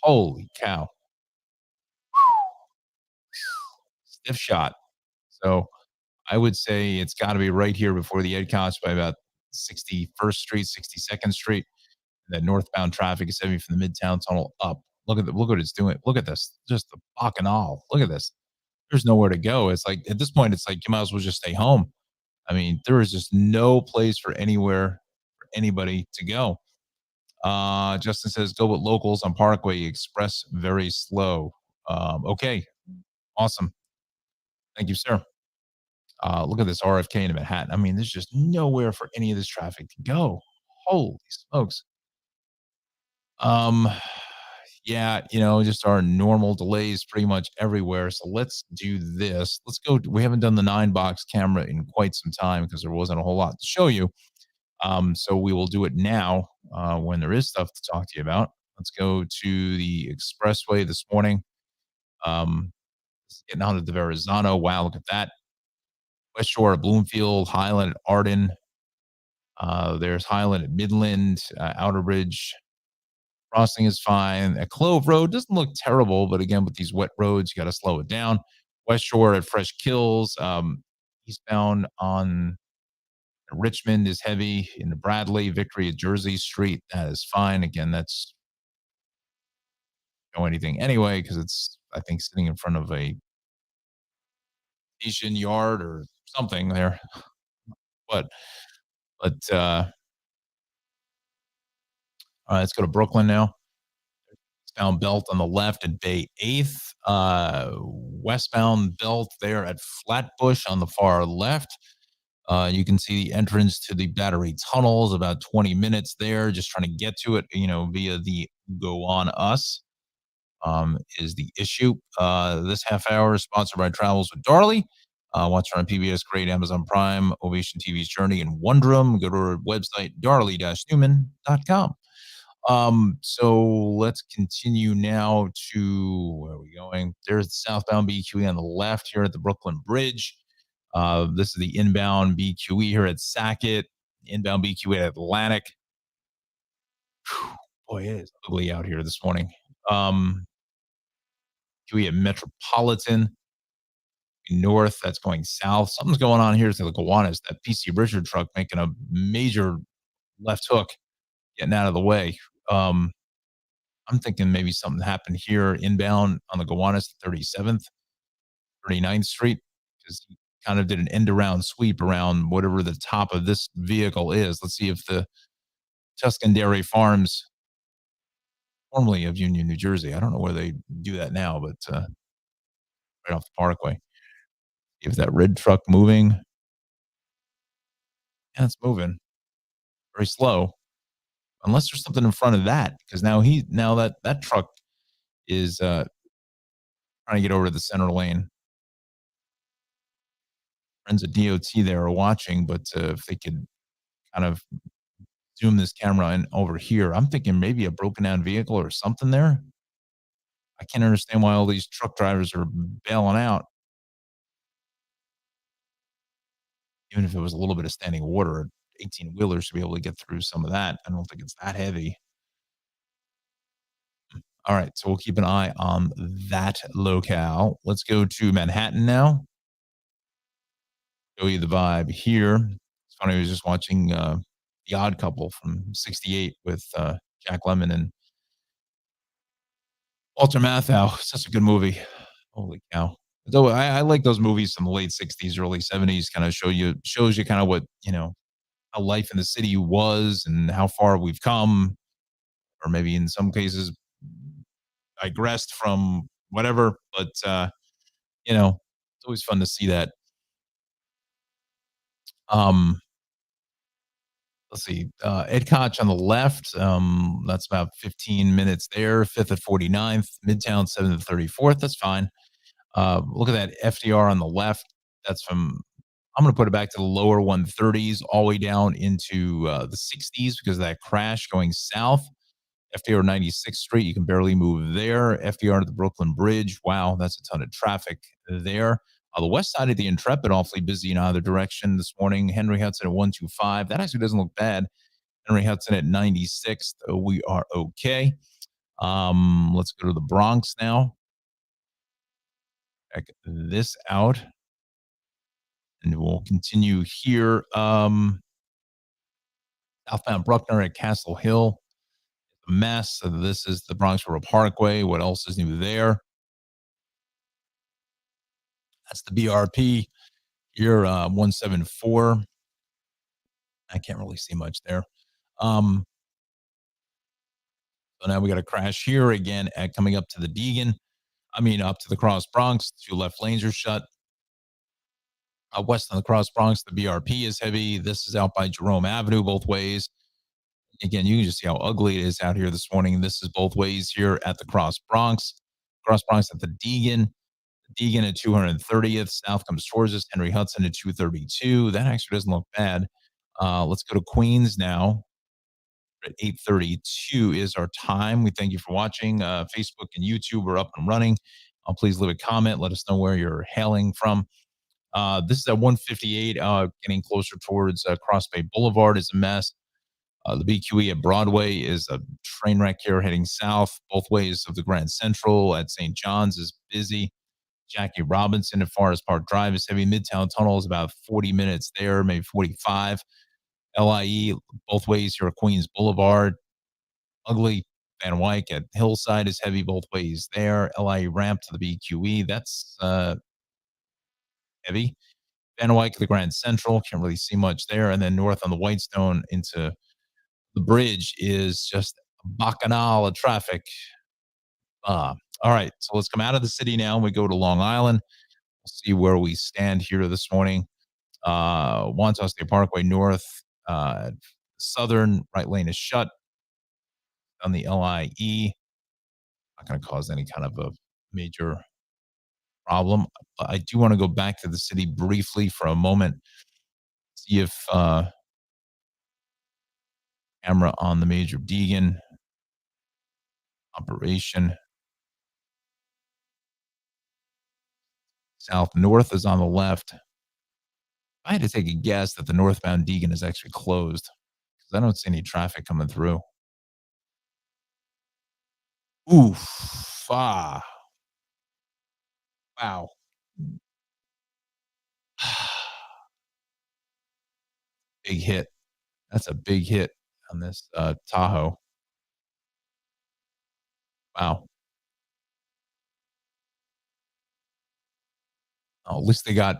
Holy cow. Stiff shot. So I would say it's got to be right here before the Ed Koch by about 61st Street, 62nd Street. That northbound traffic is heavy from the Midtown Tunnel up. Look what it's doing. Look at this. Just the bacchanal. Look at this. There's nowhere to go. It's like at this point, it's like you might as well just stay home. I mean, there is just no place for anywhere for anybody to go. Justin says, go with locals on Parkway Express, very slow. Okay, awesome. Thank you, sir. Look at this RFK in Manhattan. I mean, there's just nowhere for any of this traffic to go. Holy smokes. Um, yeah, just our normal delays pretty much everywhere. So let's do this. Let's go. We haven't done the 9-box camera in quite some time because there wasn't a whole lot to show you. So we will do it now when there is stuff to talk to you about. Let's go to the expressway this morning. Getting onto the Verrazano. Wow, look at that. West Shore at Bloomfield, Highland at Arden. There's Highland at Midland, Outer Bridge. Crossing is fine. At Clove Road doesn't look terrible, but again, with these wet roads, you got to slow it down. West Shore at Fresh Kills, eastbound on Richmond is heavy. In the Bradley, Victory at Jersey Street, that is fine. Again, that's no anything anyway because it's I think sitting in front of a station yard or something there. But but All right, let's go to Brooklyn now. Eastbound belt on the left at Bay 8th. Westbound belt there at Flatbush on the far left. You can see the entrance to the Battery Tunnels, about 20 minutes there, just trying to get to it, via the Go On Us, is the issue. This half hour is sponsored by Travels with Darley. Watch her on PBS Great, Amazon Prime, Ovation TV's Journey, and Wondrum. Go to her website, darley-newman.com. So let's continue now to where are we going? There's the southbound BQE on the left here at the Brooklyn Bridge. This is the inbound BQE here at Sackett, inbound BQE at Atlantic. Whew, boy, it is ugly out here this morning. BQE at Metropolitan north, that's going south. Something's going on here to the Gowanus. That PC Richard truck making a major left hook, getting out of the way. I'm thinking maybe something happened here inbound on the Gowanus, 37th, 39th Street, because he kind of did an end around sweep around whatever the top of this vehicle is. Let's see if the Tuscan Dairy Farms, formerly of Union, New Jersey, I don't know where they do that now, but right off the Parkway. If that red truck moving, yeah, it's moving very slow, unless there's something in front of that, because now that truck is trying to get over to the center lane. Friends at DOT there are watching, but if they could kind of zoom this camera in over here, I'm thinking maybe a broken down vehicle or something there. I can't understand why all these truck drivers are bailing out, even if it was a little bit of standing water. 18 wheelers should be able to get through some of that. I don't think it's that heavy. All right, so we'll keep an eye on that locale. Let's go to Manhattan now. Show you the vibe here. It's funny, I was just watching The Odd Couple from '68 with Jack Lemmon and Walter Matthau. Such a good movie. Holy cow. Though I like those movies from the late '60s, early '70s, kind of shows you kind of what, how life in the city was and how far we've come, or maybe in some cases digressed from whatever. But it's always fun to see that. Um, let's see, Ed Koch on the left. That's about 15 minutes there. Fifth at 49th, Midtown 7th at 34th. That's fine. Look at that FDR on the left. That's from, I'm going to put it back to the lower 130s, all the way down into the 60s because of that crash going south. FDR 96th Street, you can barely move there. FDR to the Brooklyn Bridge. Wow, that's a ton of traffic there. The west side of the Intrepid, awfully busy in either direction this morning. Henry Hudson at 125. That actually doesn't look bad. Henry Hudson at 96th. We are okay. Let's go to the Bronx now. Check this out. And we'll continue here. Southbound Bruckner at Castle Hill. A mess. So this is the Bronx River Parkway. What else is new there? That's the BRP. Here, 174. I can't really see much there. So now we got a crash here again at coming up to the Deegan. Up to the Cross Bronx. Two left lanes are shut. West on the Cross Bronx, the BRP is heavy. This is out by Jerome Avenue both ways. Again, you can just see how ugly it is out here this morning. This is both ways here at the Cross Bronx. Cross Bronx at the Deegan. Deegan at 230th. South comes towards us. Henry Hudson at 232. That actually doesn't look bad. Let's go to Queens now. At 8:32 is our time. We thank you for watching. Facebook and YouTube are up and running. Please leave a comment. Let us know where you're hailing from. This is at 158, getting closer towards Cross Bay Boulevard is a mess. The BQE at Broadway is a train wreck here heading south. Both ways of the Grand Central at St. John's is busy. Jackie Robinson at Forest Park Drive is heavy. Midtown Tunnel is about 40 minutes there, maybe 45. LIE, both ways here at Queens Boulevard. Ugly. Van Wyck at Hillside is heavy both ways there. LIE ramp to the BQE, that's heavy. Van Wyck, the Grand Central, can't really see much there. And then north on the Whitestone into the bridge is just bacchanal of traffic. All right, so let's come out of the city now. We go to Long Island. We'll see where we stand here this morning. Wantaw State Parkway North, southern right lane is shut on the LIE. Not going to cause any kind of a major problem. I do want to go back to the city briefly for a moment, see if camera on the Major Deegan operation. South North is on the left. I had to take a guess that the northbound Deegan is actually closed because I don't see any traffic coming through. Oof. Wow. Big hit. That's a big hit on this Tahoe. Wow. Oh, at least they got,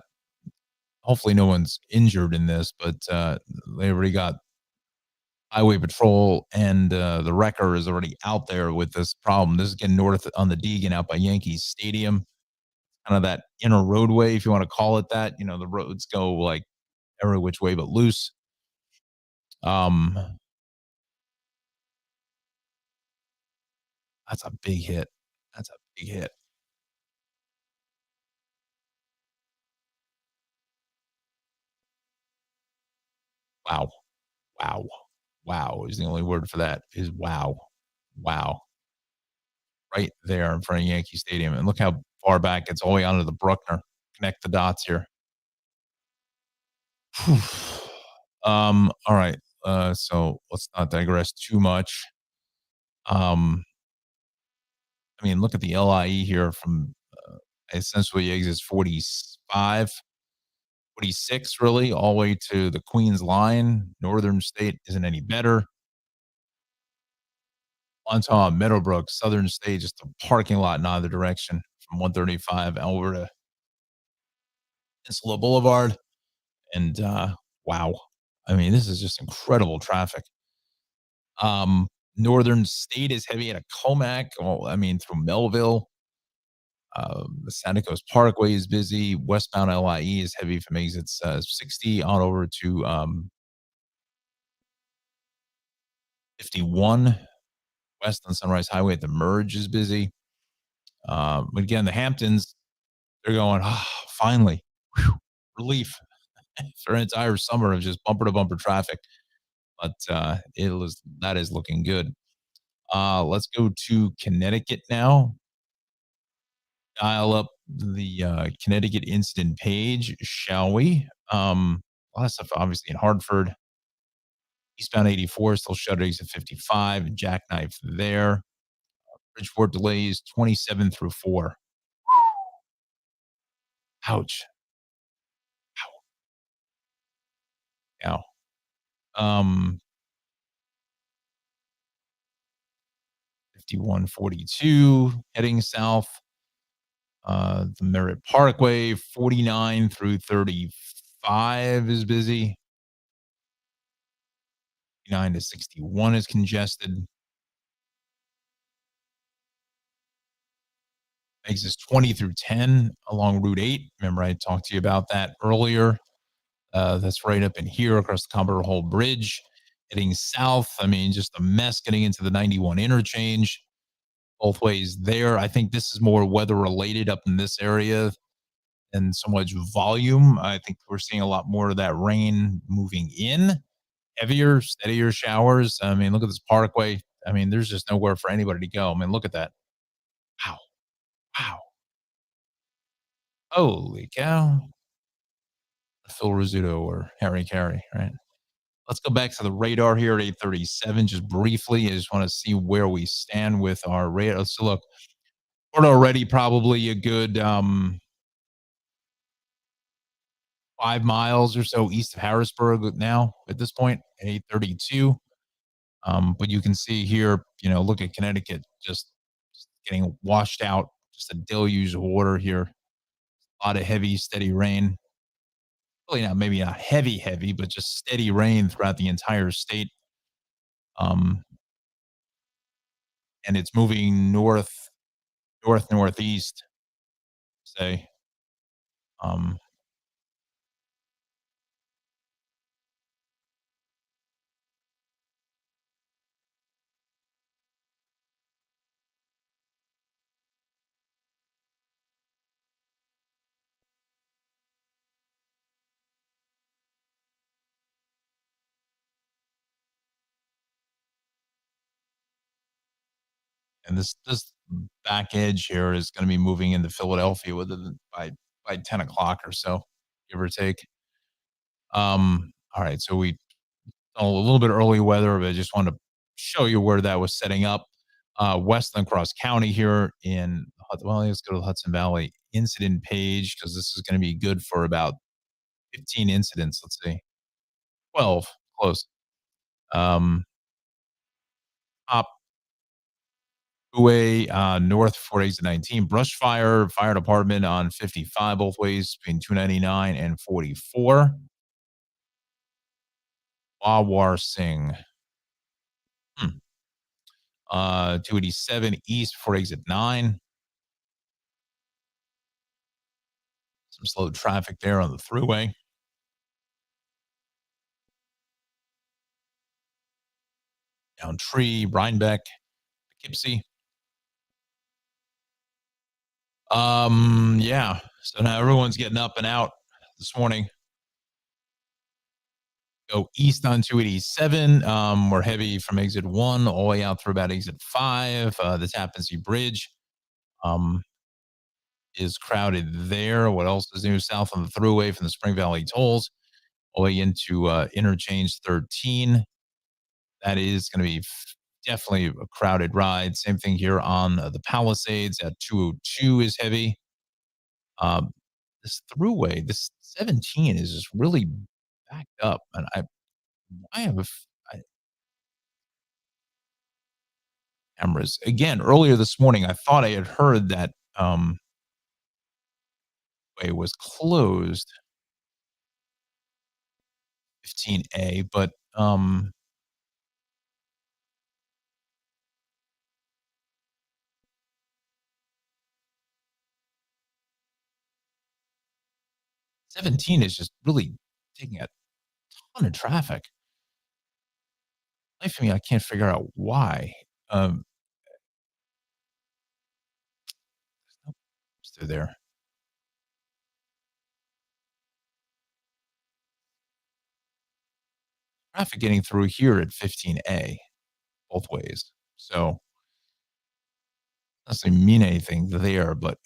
hopefully no one's injured in this, but they already got highway patrol and the wrecker is already out there with this problem. This is getting north on the Deegan out by Yankees Stadium, kind of that inner roadway, if you want to call it that. You know, the roads go like every which way but loose. Um, that's a big hit. That's a big hit. Wow. Wow. Wow is the only word for that is wow. Wow. Right there in front of Yankee Stadium. And look how far back it's all the way onto the Bruckner. Connect the dots here. All right. So let's not digress too much. Um, I mean, look at the LIE here from essentially exits 45, 46, really, all the way to the Queens line. Northern State isn't any better. Montauk, Meadowbrook, Southern State, just a parking lot in either direction from 135 over to Peninsula Boulevard. And wow. I mean, this is just incredible traffic. Northern State is heavy at a Comac. Well, I mean, through Melville. The Santa Cruz Parkway is busy. Westbound LIE is heavy from exits 60 on over to 51. West on Sunrise Highway at the merge is busy. But again, the Hamptons, they're going, oh, finally, whew, relief for an entire summer of just bumper to bumper traffic. But that is looking good. Let's go to Connecticut now. Dial up the Connecticut incident page, shall we? A lot of stuff obviously in Hartford. Eastbound 84 still shut at exit 55. Jackknife there. Bridgeport delays 27 through 4. Ouch. Ow. Um, 5142 heading south. The Merritt Parkway 49 through 35 is busy. 9 to 61 is congested. Exits 20 through 10 along Route 8. Remember, I talked to you about that earlier. That's right up in here across the Commodore Hole Bridge. Heading south, I mean, just a mess getting into the 91 interchange. Both ways there. I think this is more weather related up in this area than so much volume. I think we're seeing a lot more of that rain moving in. Heavier, steadier showers. I mean, look at this parkway. I mean, there's just nowhere for anybody to go. I mean, look at that. Wow. Wow. Holy cow. Phil Rizzuto or Harry Carey, right? Let's go back to the radar here at 8:37 just briefly. I just want to see where we stand with our radar. So look, we're already probably a good 5 miles or so east of Harrisburg now at this point at 8:32. But you can see here, look at Connecticut just getting washed out, just a deluge of water here. A lot of heavy, steady rain. Really not, maybe not heavy, heavy, but just steady rain throughout the entire state. Um, and it's moving northeast, say. Um, and this back edge here is going to be moving into Philadelphia by 10 o'clock or so, give or take. All right, so we a little bit early weather, but I just wanted to show you where that was setting up. Westland Cross County here in well, let's go to the Hudson Valley incident page because this is going to be good for about 15 incidents. Let's see, 12, close. Um, Top Way, north 4 exit 19. Brush fire department on 55 both ways between 299 and 44. Wawar Singh. Hmm. 287 east 4 exit 9. Some slow traffic there on the thruway. Down Tree, Rhinebeck, Poughkeepsie. Yeah. So now everyone's getting up and out this morning. Go east on 287. We're heavy from exit 1 all the way out through about exit 5. The Tappan Zee Bridge um, is crowded there. What else is new? South on the thruway from the Spring Valley tolls all the way into interchange 13. That is going to be definitely a crowded ride. Same thing here on the Palisades at 202 is heavy. Um, this throughway, this 17 is just really backed up, and I have a cameras again earlier this morning. I thought I had heard that way was closed 15A, but 17 is just really taking a ton of traffic. Life for me, I can't figure out why. Um, through there, traffic getting through here at 15A both ways. So doesn't mean anything there, but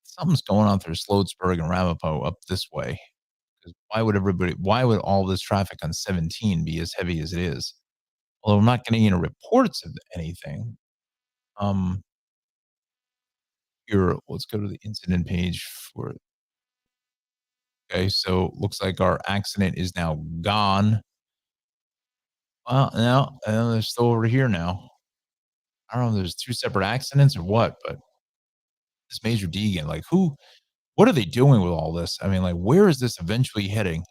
something's going on through Sloatsburg and Ramapo up this way. Because why would all this traffic on 17 be as heavy as it is? Although I'm not getting any reports of anything. Um, Here, let's go to the incident page for, okay, so looks like our accident is now gone. Well, no, they're still over here now. I don't know if there's two separate accidents or what, but this Major Deegan, like what are they doing with all this? I mean, like, where is this eventually heading?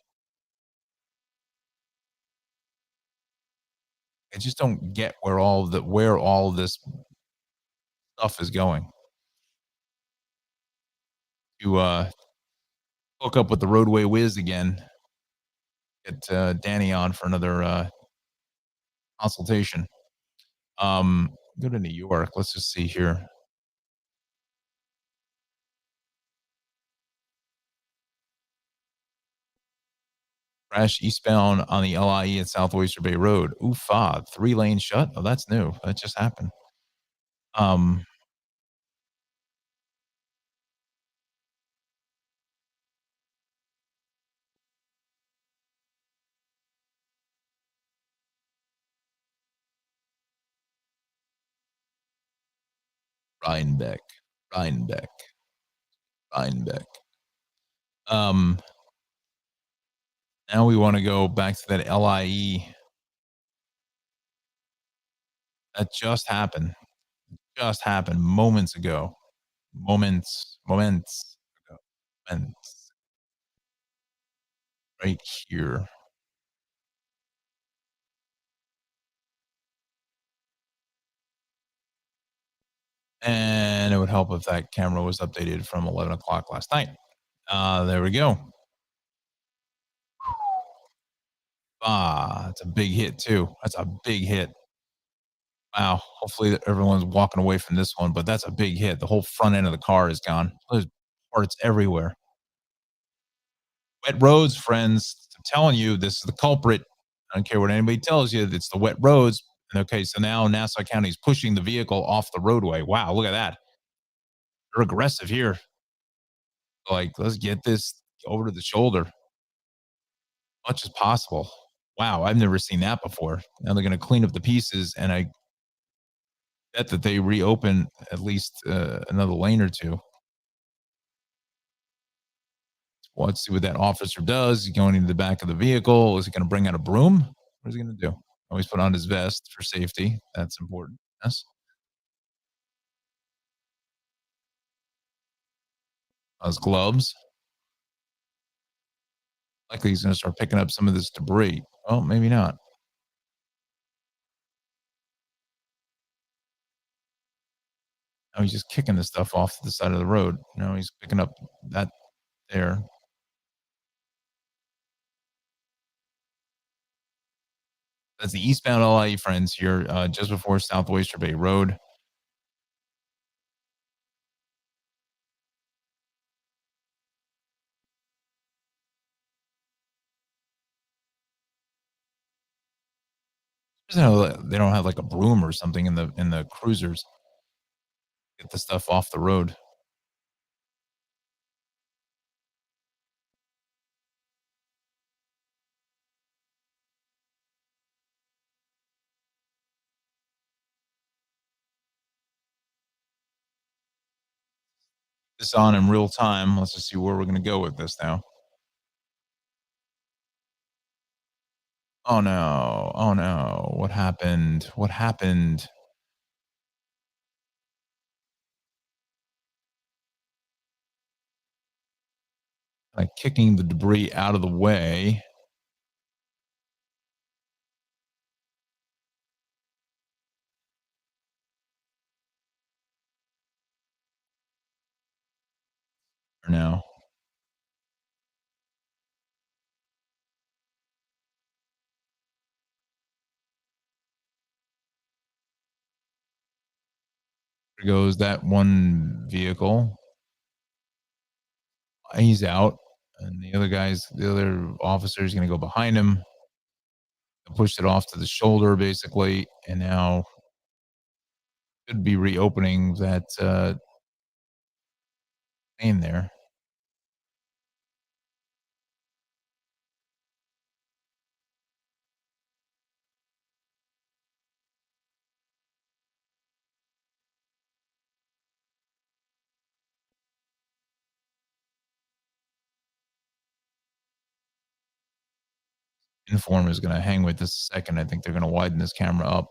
I just don't get where all this stuff is going. To hook up with the roadway whiz again, get Danny on for another consultation. Go to New York. Let's just see here. Crash eastbound on the LIE at South Oyster Bay Road. Oofa, 3 lane shut. Oh, that's new. That just happened. Um, Rhinebeck, Rhinebeck, Rhinebeck. Um, Now we want to go back to that LIE. That just happened moments ago. Moments ago. Moments right here. And it would help if that camera was updated from 11 o'clock last night. There we go. Ah, that's a big hit too. That's a big hit. Wow. Hopefully everyone's walking away from this one, but that's a big hit. The whole front end of the car is gone. There's parts everywhere. Wet roads, friends. I'm telling you, this is the culprit. I don't care what anybody tells you. It's the wet roads. And okay, so now Nassau County is pushing the vehicle off the roadway. Wow, look at that. They're aggressive here. Like, let's get this over to the shoulder much as possible. Wow, I've never seen that before. Now they're going to clean up the pieces, and I bet that they reopen at least another lane or two. Well, let's see what that officer does. He's going into the back of the vehicle. Is he going to bring out a broom? What is he going to do? Always put on his vest for safety. That's important. Yes. His gloves. Likely he's going to start picking up some of this debris. Oh, maybe not. Oh, he's just kicking the stuff off to the side of the road. No, he's picking up that there. That's the eastbound LIE, friends, here just before South Oyster Bay Road. They don't have like a broom or something in the cruisers. Get the stuff off the road. This on in real time. Let's just see where we're going to go with this now. Oh no. Oh no. What happened? What happened? Like kicking the debris out of the way. Or no. There goes that one vehicle. He's out. And the other officer is going to go behind him, push it off to the shoulder, basically. And now could be reopening that lane there. Inform is going to hang with this a second. I think they're going to widen this camera up.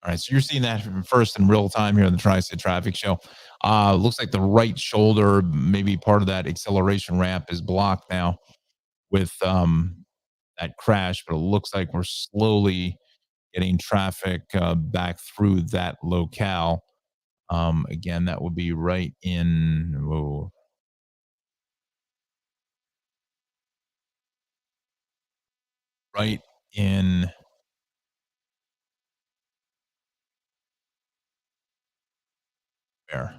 All right, so you're seeing that first in real time here on the Tri-State Traffic Show. Looks like the right shoulder, maybe part of that acceleration ramp is blocked now with that crash, but it looks like we're slowly getting traffic back through that locale. Again, that would be right in, whoa, right in there.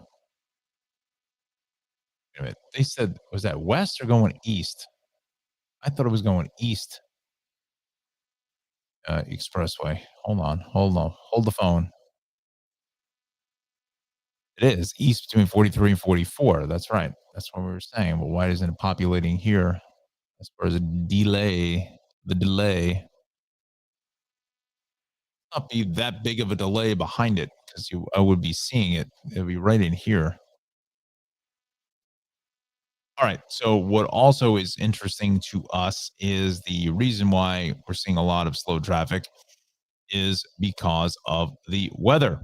Wait a minute. They said, was that west or going east? I thought it was going east. Expressway. Hold on, hold the phone. It is east between 43 and 44. That's right. That's what we were saying. But why isn't it populating here as far as a delay? The delay not be that big of a delay behind it because you I would be seeing it. It'll be right in here. All right. So what also is interesting to us is the reason why we're seeing a lot of slow traffic is because of the weather.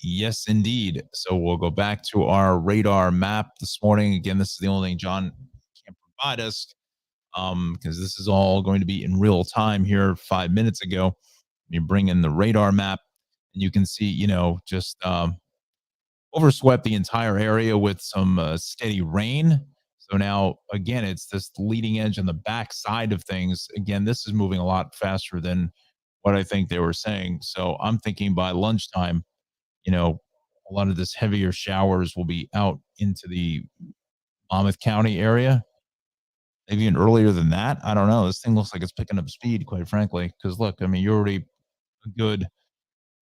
Yes, indeed. So we'll go back to our radar map this morning. Again, this is the only thing John can provide us because this is all going to be in real time here 5 minutes ago. You bring in the radar map. and you can see, just overswept the entire area with some steady rain. So now, again, it's this leading edge on the back side of things. Again, this is moving a lot faster than what I think they were saying. So I'm thinking by lunchtime, you know, a lot of this heavier showers will be out into the Monmouth County area. Maybe even earlier than that. I don't know. This thing looks like it's picking up speed, quite frankly. Because look, I mean, you're already a good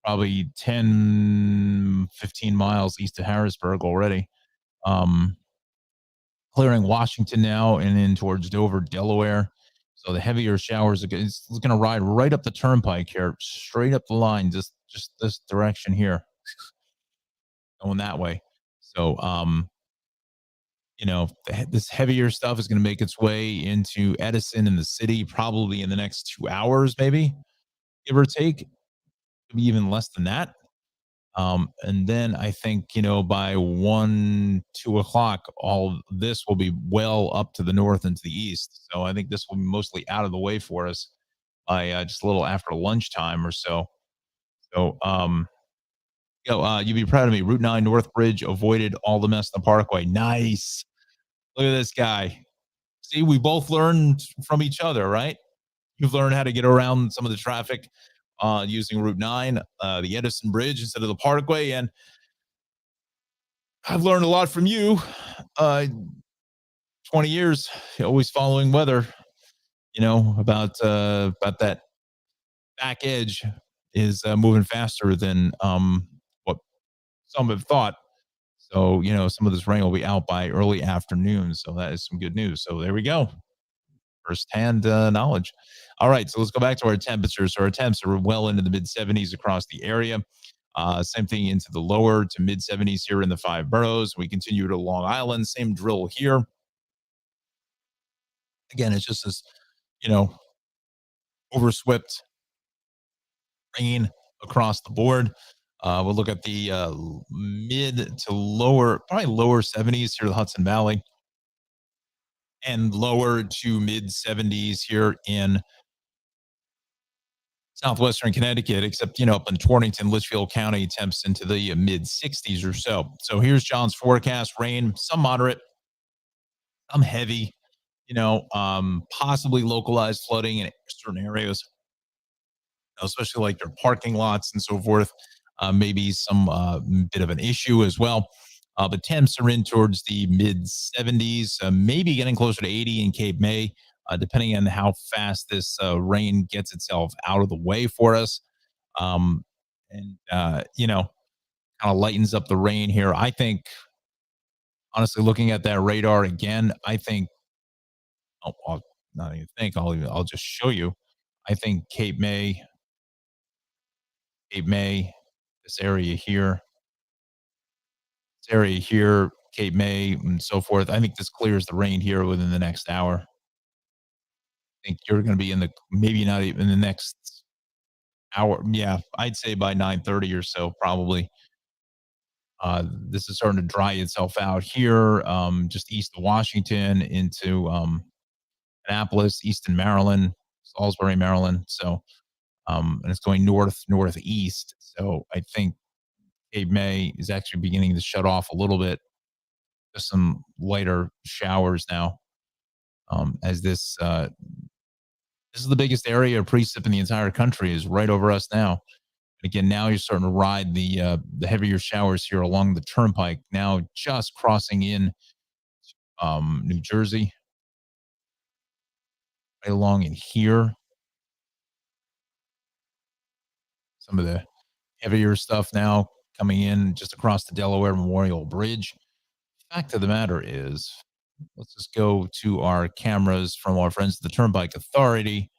probably 10, 15 miles east of Harrisburg already. Um, Clearing Washington now and in towards Dover, Delaware. So the heavier showers it's going to ride right up the turnpike here, straight up the line, just this direction here, going that way. So this heavier stuff is going to make its way into Edison and the city probably in the next 2 hours, maybe give or take, maybe even less than that. And then I think, by 1, 2 o'clock, all of this will be well up to the north and to the east. So I think this will be mostly out of the way for us by just a little after lunchtime or so. So, you'd be proud of me. Route 9 North Bridge avoided all the mess in the parkway. Nice. Look at this guy. See, we both learned from each other, right? You've learned how to get around some of the traffic using Route 9, the Edison Bridge instead of the Parkway. And I've learned a lot from you. Uh, 20 years, always following weather, about that back edge is moving faster than what some have thought. So, some of this rain will be out by early afternoon. So that is some good news. So there we go. Firsthand knowledge. All right, so let's go back to our temperatures. So our temps are well into the mid 70s across the area. Same thing into the lower to mid 70s here in the five boroughs. We continue to Long Island. Same drill here. Again, it's just this, you know, overswept rain across the board. We'll look at the mid to lower, probably lower 70s here in the Hudson Valley, and lower to mid 70s here in southwestern Connecticut, except, up in Torrington, Litchfield County, temps into the mid 60s or so. So here's John's forecast: rain, some moderate, some heavy, possibly localized flooding in certain areas, especially like their parking lots and so forth. Maybe some bit of an issue as well. The temps are in towards the mid 70s, maybe getting closer to 80 in Cape May, depending on how fast this rain gets itself out of the way for us. And kind of lightens up the rain here. I think, honestly, looking at that radar again, I think, I'll not even think, I'll just show you. I think Cape May, this area here, Cape May, and so forth. I think this clears the rain here within the next hour. I think you're going to be in the maybe not even the next hour. Yeah, I'd say by 9:30 or so, probably. This is starting to dry itself out here, just east of Washington into Annapolis, Easton, Maryland, Salisbury, Maryland. So, and it's going northeast. So I think Cape May is actually beginning to shut off a little bit. Just some lighter showers now, as this is the biggest area of precip in the entire country is right over us now. And again, now you're starting to ride the heavier showers here along the turnpike. Now just crossing in New Jersey, right along in here. Some of the heavier stuff now coming in just across the Delaware Memorial Bridge. Fact of the matter is, let's just go to our cameras from our friends at the Turnpike Authority.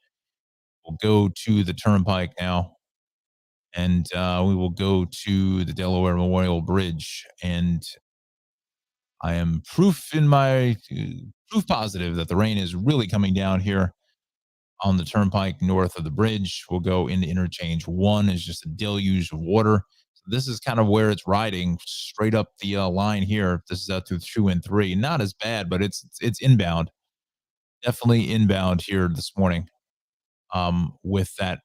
We'll go to the Turnpike now, and we will go to the Delaware Memorial Bridge. And I am proof positive that the rain is really coming down here on the turnpike north of the bridge. We'll go into interchange one is just a deluge of water. So this is kind of where it's riding straight up the line here. This is out through 2 and 3. Not as bad, but it's inbound. Definitely inbound here this morning. With that,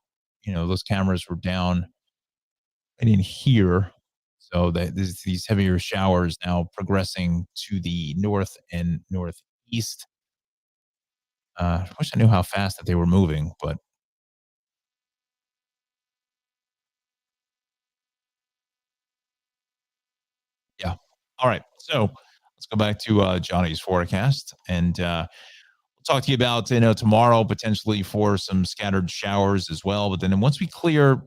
those cameras were down right in here. So that there's these heavier showers now progressing to the north and northeast. I wish I knew how fast that they were moving, but yeah. All right. So let's go back to Johnny's forecast, and we'll talk to you about tomorrow potentially for some scattered showers as well. But then once we clear,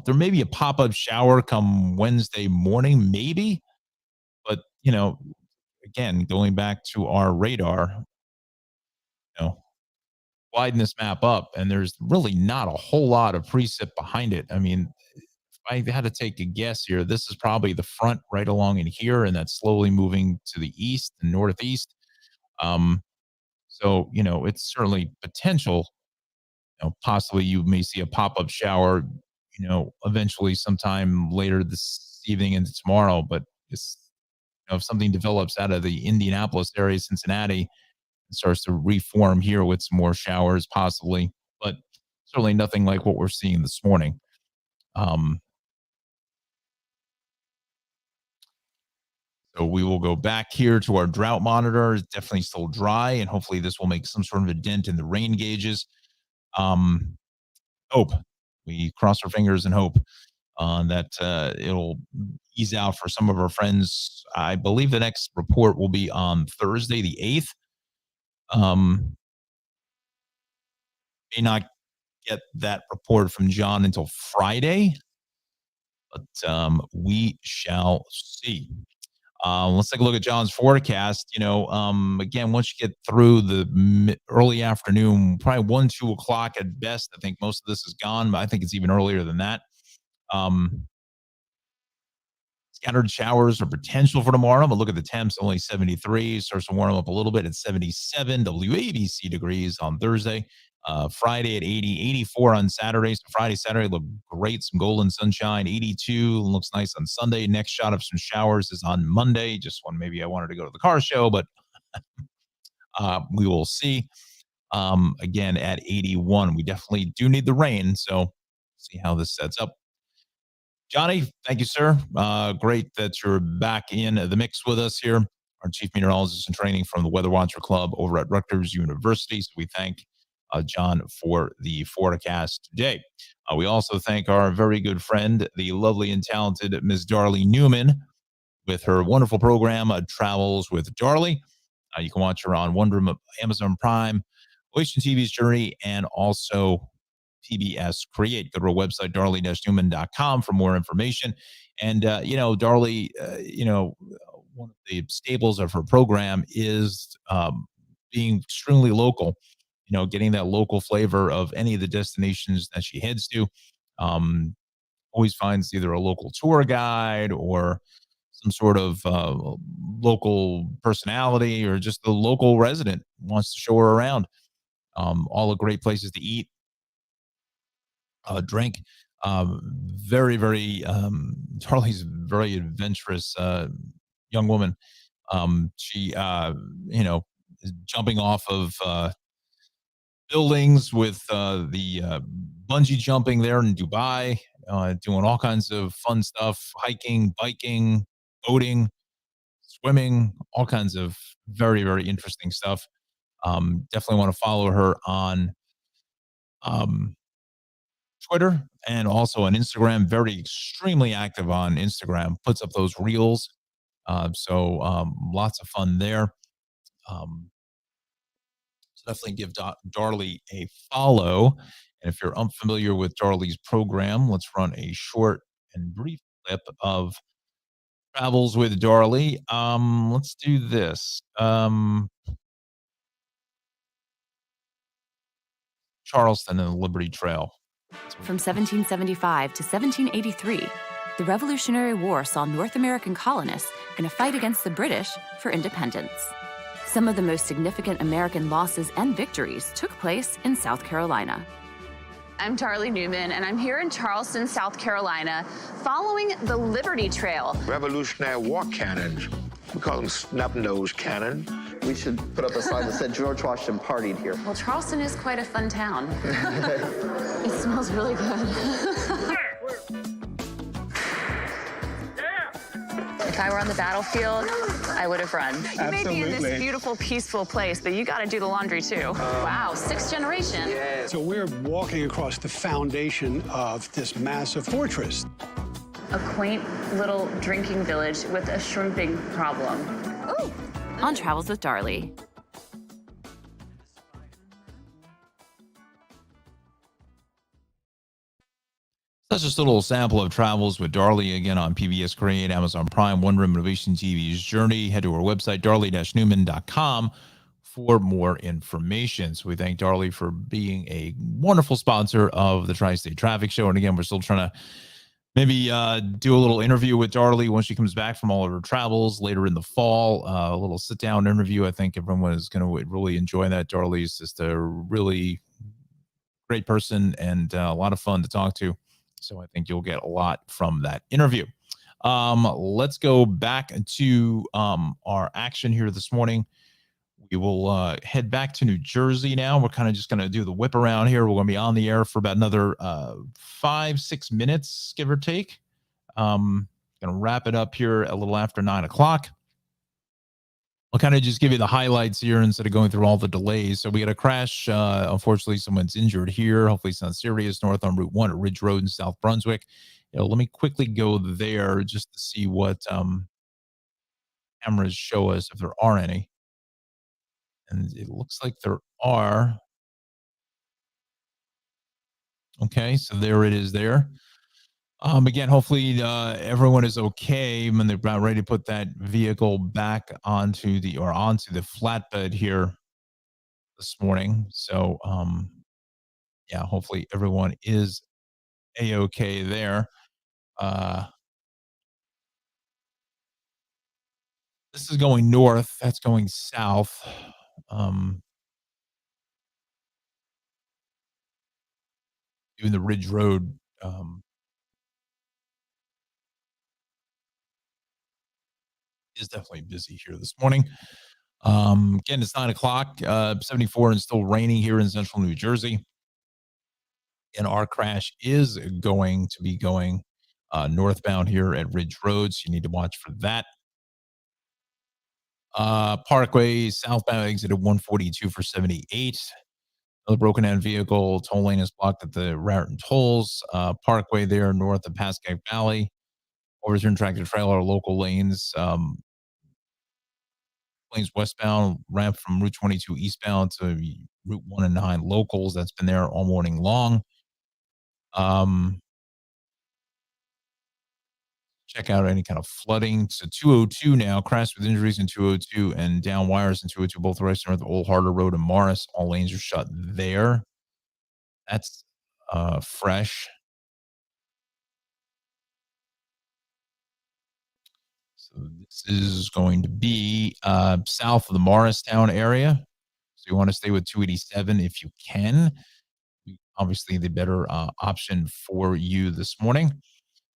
there may be a pop up shower come Wednesday morning, maybe. But again, going back to our radar, know, widen this map up, and there's really not a whole lot of precip behind it. I mean, if I had to take a guess here, this is probably the front right along in here, and that's slowly moving to the east and northeast. Um, so, it's certainly potential. Possibly you may see a pop up shower, eventually sometime later this evening into tomorrow. But it's, if something develops out of the Indianapolis area, Cincinnati, starts to reform here with some more showers, possibly, but certainly nothing like what we're seeing this morning. Um, so we will go back here to our drought monitor. It's definitely still dry, and hopefully this will make some sort of a dent in the rain gauges. Um, Hope we cross our fingers and hope that it'll ease out for some of our friends. I believe the next report will be on Thursday, the 8th. May not get that report from John until Friday, but we shall see. Let's take a look at John's forecast. Again, once you get through the early afternoon, probably 1, 2 o'clock at best, I think most of this is gone, but I think it's even earlier than that. Um, Scattered showers are potential for tomorrow, but look at the temps, only 73. Starts to warm up a little bit at 77 WABC degrees on Thursday. Friday at 80, 84 on Saturday. So Friday, Saturday look great. Some golden sunshine, 82. Looks nice on Sunday. Next shot of some showers is on Monday. Maybe I wanted to go to the car show, but we will see. Again, at 81. We definitely do need the rain. So see how this sets up. Johnny, thank you, sir. Great that you're back in the mix with us here. Our chief meteorologist in training from the Weather Watcher Club over at Rutgers University. So we thank John for the forecast today. We also thank our very good friend, the lovely and talented Ms. Darley Newman, with her wonderful program, Travels with Darley. You can watch her on Wonder, Amazon Prime, Ocean TV's Journey, and also PBS Create. Go to our website, darley-newman.com, for more information. And, Darley, one of the staples of her program is being extremely local, getting that local flavor of any of the destinations that she heads to. Always finds either a local tour guide or some sort of local personality, or just the local resident wants to show her around. All the great places to eat, drink. Very, very, Charlie's very adventurous young woman. She, is jumping off of buildings with the bungee jumping there in Dubai, doing all kinds of fun stuff, hiking, biking, boating, swimming, all kinds of very, very interesting stuff. Definitely want to follow her on um, Twitter and also on Instagram. Very extremely active on Instagram. Puts up those reels. So lots of fun there. So definitely give Darley a follow. And if you're unfamiliar with Darley's program, let's run a short and brief clip of Travels with Darley. Let's do this. Charleston and the Liberty Trail. From 1775 to 1783, the Revolutionary War saw North American colonists in a fight against the British for independence. Some of the most significant American losses and victories took place in South Carolina. I'm Darley Newman, and I'm here in Charleston, South Carolina, following the Liberty Trail. Revolutionary War cannons. We call them snub-nose cannon. We should put up a sign that said George Washington partied here. Well, Charleston is quite a fun town. It smells really good. If I were on the battlefield, I would have run. You may be in this beautiful, peaceful place, but you got to do the laundry too. Wow, sixth generation. So we're walking across the foundation of this massive fortress. A quaint little drinking village with a shrimping problem. Ooh. On Travels with Darlie. That's just a little sample of Travels with Darlie, again on PBS Korean, Amazon Prime, One Room Innovation TV's Journey. Head to our website, darlie-newman.com, for more information. So we thank Darlie for being a wonderful sponsor of the Tri-State Traffic Show. And again, we're still trying to maybe do a little interview with Darlie once she comes back from all of her travels later in the fall. A little sit-down interview. I think everyone is going to really enjoy that. Darlie is just a really great person and a lot of fun to talk to. So I think you'll get a lot from that interview. Let's go back to our action here this morning. We will head back to New Jersey now. We're kind of just going to do the whip around here. We're going to be on the air for about another 5-6 minutes, give or take. Going to wrap it up here a little after 9 o'clock. I'll kind of just give you the highlights here instead of going through all the delays. So we got a crash. Unfortunately, someone's injured here. Hopefully it's not serious. North on Route 1 at Ridge Road in South Brunswick. Let me quickly go there just to see what cameras show us, if there are any. And it looks like there are. Okay, so there it is there. Again, hopefully everyone is okay when they're about ready to put that vehicle back onto the flatbed here this morning. So yeah, hopefully everyone is a-okay there. This is going north, that's going south. Doing the Ridge Road is definitely busy here this morning. Again, it's 9 o'clock, 74 and still raining here in central New Jersey. And our crash is going to be going northbound here at Ridge Road, so you need to watch for that. Parkway, southbound exit at 142 for 78. Another broken down vehicle. Toll lane is blocked at the Raritan Tolls. Parkway there north of Pascack Valley. Overturned tractor trailer, local lanes. Lanes westbound, ramp from Route 22 eastbound to Route 1 and 9 locals. That's been there all morning long. Check out any kind of flooding. So 202 now, crash with injuries in 202 and down wires in 202, both right north of Old Harder Road and Morris. All lanes are shut there. That's fresh. So this is going to be south of the Morristown area. So you want to stay with 287 if you can. Obviously, the better option for you this morning.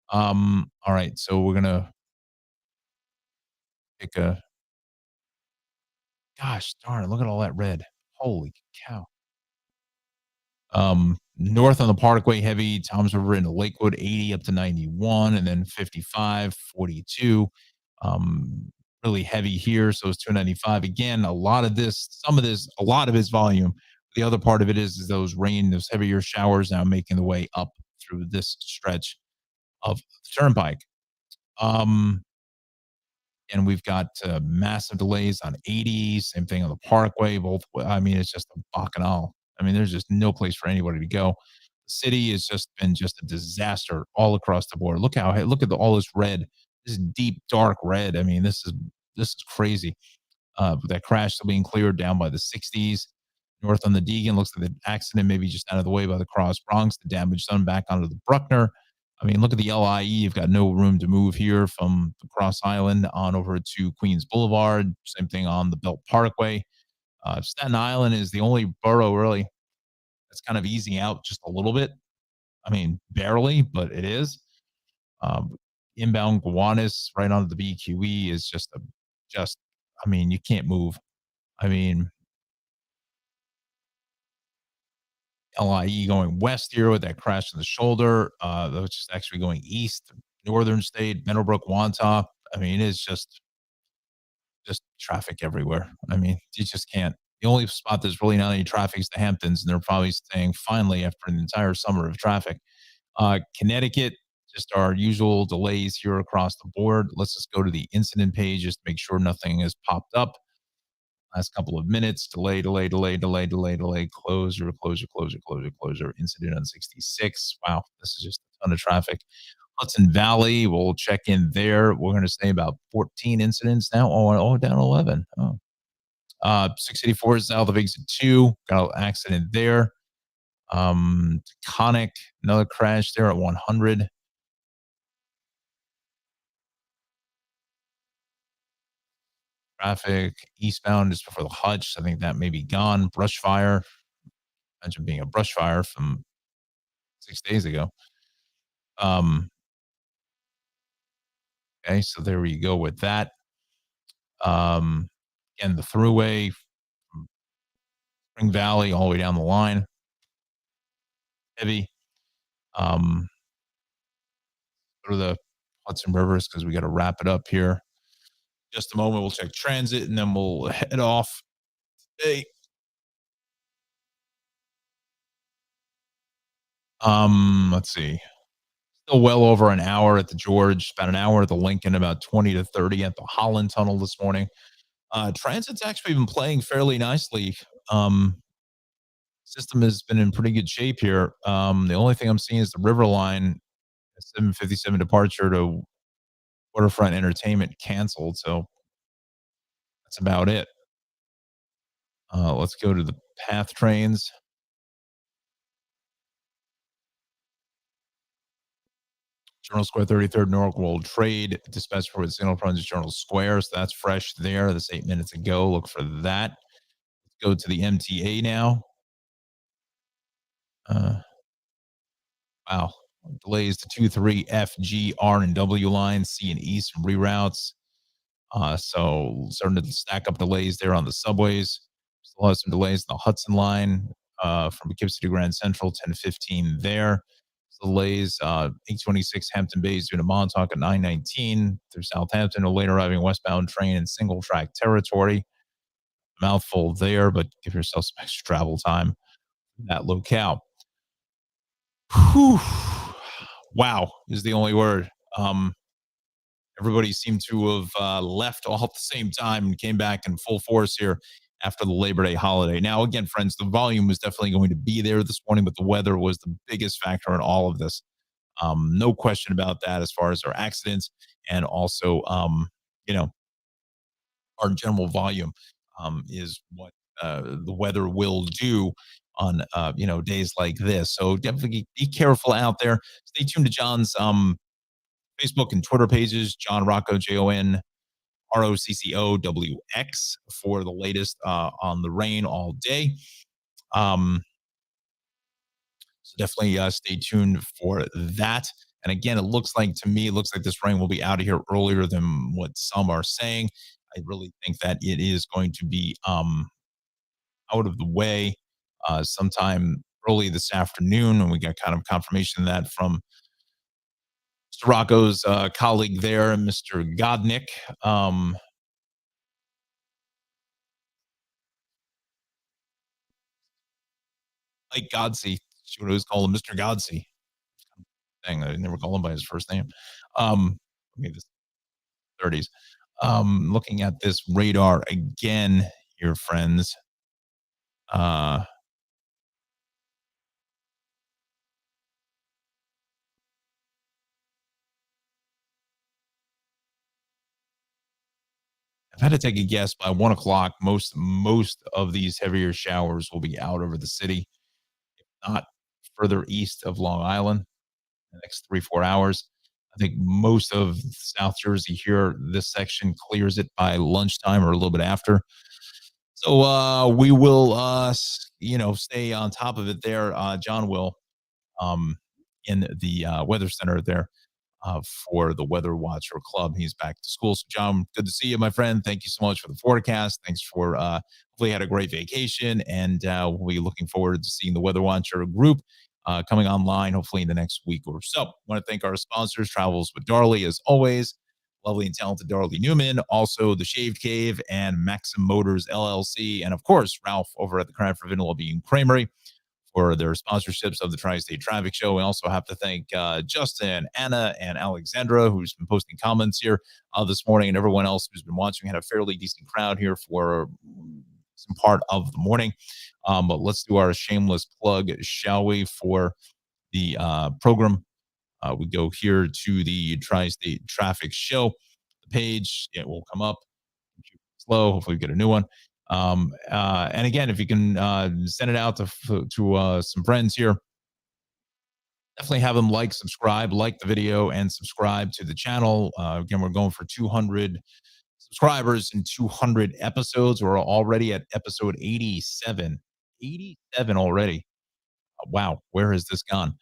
All right, so we're gonna pick a. Gosh darn! Look at all that red. Holy cow! North on the Parkway, heavy. Toms River into Lakewood, 80 up to 91, and then 55, 42. Really heavy here, so it's 295. Again, a lot of this volume. The other part of it is those heavier showers now making the way up through this stretch of the turnpike. And we've got massive delays on 80, same thing on the Parkway. It's just a bacchanal. There's just no place for anybody to go. The city has just been a disaster all across the board. Look at all this red, this deep, dark red. This is crazy. With that crash still being cleared down by the 60s. North on the Deegan, looks like the accident maybe just out of the way by the Cross Bronx. The damage done back onto the Bruckner. Look at the LIE. You've got no room to move here from the Cross Island on over to Queens Boulevard. Same thing on the Belt Parkway. Staten Island is the only borough really that's kind of easing out just a little bit. Barely, but it is. Inbound Gowanus right onto the BQE is you can't move. LIE going west here with that crash in the shoulder. That was just actually going east, northern state, Meadowbrook, Wantagh. I mean, it's just traffic everywhere. I mean, you just can't. The only spot there's really not any traffic is the Hamptons, and they're probably saying finally after an entire summer of traffic. Connecticut, just our usual delays here across the board. Let's just go to the incident page just to make sure nothing has popped up. Last couple of minutes, delay, closure. Incident on 66. Wow, this is just a ton of traffic. Hudson Valley, we'll check in there. We're going to say about 14 incidents now. Oh, down 11. Oh. 684 south of exit 2. Got an accident there. Taconic, another crash there at 100. Traffic eastbound just before the Hutch. I think that may be gone. Brush fire. Imagine being a brush fire from 6 days ago. Okay, so there we go with that. Again, the throughway from Spring Valley all the way down the line. Heavy. Go to the Hudson Rivers because we got to wrap it up here. Just a moment, we'll check transit and then we'll head off. Hey. Let's see. Still well over an hour at the George, about an hour at the Lincoln, about 20 to 30 at the Holland Tunnel this morning. Transit's actually been playing fairly nicely. System has been in pretty good shape here. The only thing I'm seeing is the River Line 757 departure to Waterfront Entertainment canceled. So that's about it. Let's go to the PATH trains. Journal Square 33rd Newark World Trade dispatched for Signal Frontage Journal Square. So that's fresh there. That's 8 minutes ago. Look for that. Let's go to the MTA now. Wow. Delays to 2-3 F, G, R, and W lines, C and E, some reroutes. So starting to stack up delays there on the subways. Still have some delays on the Hudson line from Poughkeepsie to Grand Central, 10:15 there. Delays, 826 Hampton Bays due to Montauk at 9:19 through Southampton. A late arriving westbound train in single track territory. Mouthful there, but give yourself some extra travel time in that locale. Whew. Wow is the only word. Everybody seemed to have left all at the same time and came back in full force here after the Labor Day holiday. Now, again, friends, the volume was definitely going to be there this morning, but the weather was the biggest factor in all of this. No question about that as far as our accidents and also, our general volume is what the weather will do on, days like this. So definitely be careful out there. Stay tuned to John's Facebook and Twitter pages, John Rocco, JONROCCOWX, for the latest on the rain all day. So definitely stay tuned for that. And again, it looks like this rain will be out of here earlier than what some are saying. I really think that it is going to be out of the way sometime early this afternoon. And we got kind of confirmation of that from Mr. Rocco's colleague there, Mr. Godnick. Mike Godsey, she would always call him Mr. Godsey. Dang, I never call him by his first name. I mean, the 30s. Looking at this radar again here, friends. I've had to take a guess by 1 o'clock. Most of these heavier showers will be out over the city, if not further east of Long Island, in the next 3-4 hours. I think most of South Jersey here, this section clears it by lunchtime or a little bit after. So we will, stay on top of it there. John will, in the weather center there for the Weather Watcher Club. He's back to school. So, John, good to see you, my friend. Thank you so much for the forecast. Thanks for hopefully you had a great vacation, and we'll be looking forward to seeing the Weather Watcher group coming online hopefully in the next week or so. I want to thank our sponsors, Travels with Darley, as always. lovely and talented Darley Newman, also The Shaved Cave and Maxim Motors LLC, and of course, Ralph over at the Cranford Vanilla Bean Creamery for their sponsorships of the Tri-State Traffic Show. We also have to thank Justin, Anna, and Alexandra, who's been posting comments here this morning, and everyone else who's been watching. We had a fairly decent crowd here for some part of the morning. But let's do our shameless plug, shall we, for the program. We go here to the Tri-State Traffic Show. The page, it will come up. Slow. Hopefully we get a new one. And again, if you can send it out to some friends here, definitely have them like the video, and subscribe to the channel. Again, we're going for 200 subscribers and 200 episodes. We're already at episode 87. 87 already. Wow, where has this gone?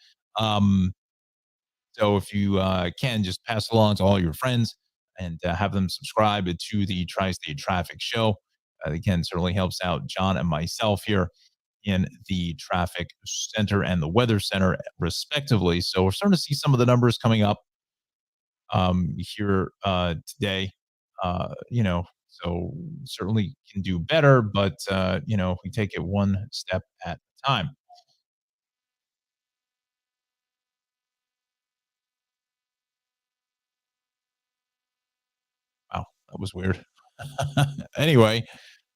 So if you can, just pass along to all your friends and have them subscribe to the Tri-State Traffic Show. Again, certainly helps out John and myself here in the traffic center and the weather center, respectively. So we're starting to see some of the numbers coming up here today. So certainly can do better, but we take it one step at a time. Wow, that was weird. Anyway,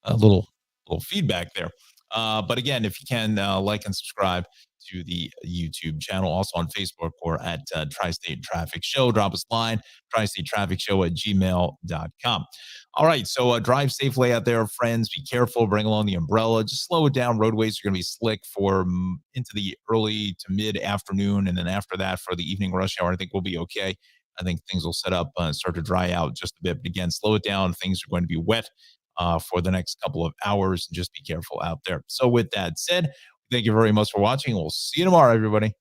a little feedback there. But again, if you can like and subscribe to the YouTube channel, also on Facebook or at Tri-State Traffic Show, drop us a line, Tri-State Traffic Show at gmail.com. All right, so drive safely out there, friends. Be careful, bring along the umbrella, just slow it down. Roadways are going to be slick for into the early to mid afternoon. And then after that, for the evening rush hour, I think we'll be okay. I think things will set up and start to dry out just a bit. But again, slow it down. Things are going to be wet for the next couple of hours. And just be careful out there. So with that said, thank you very much for watching. We'll see you tomorrow, everybody.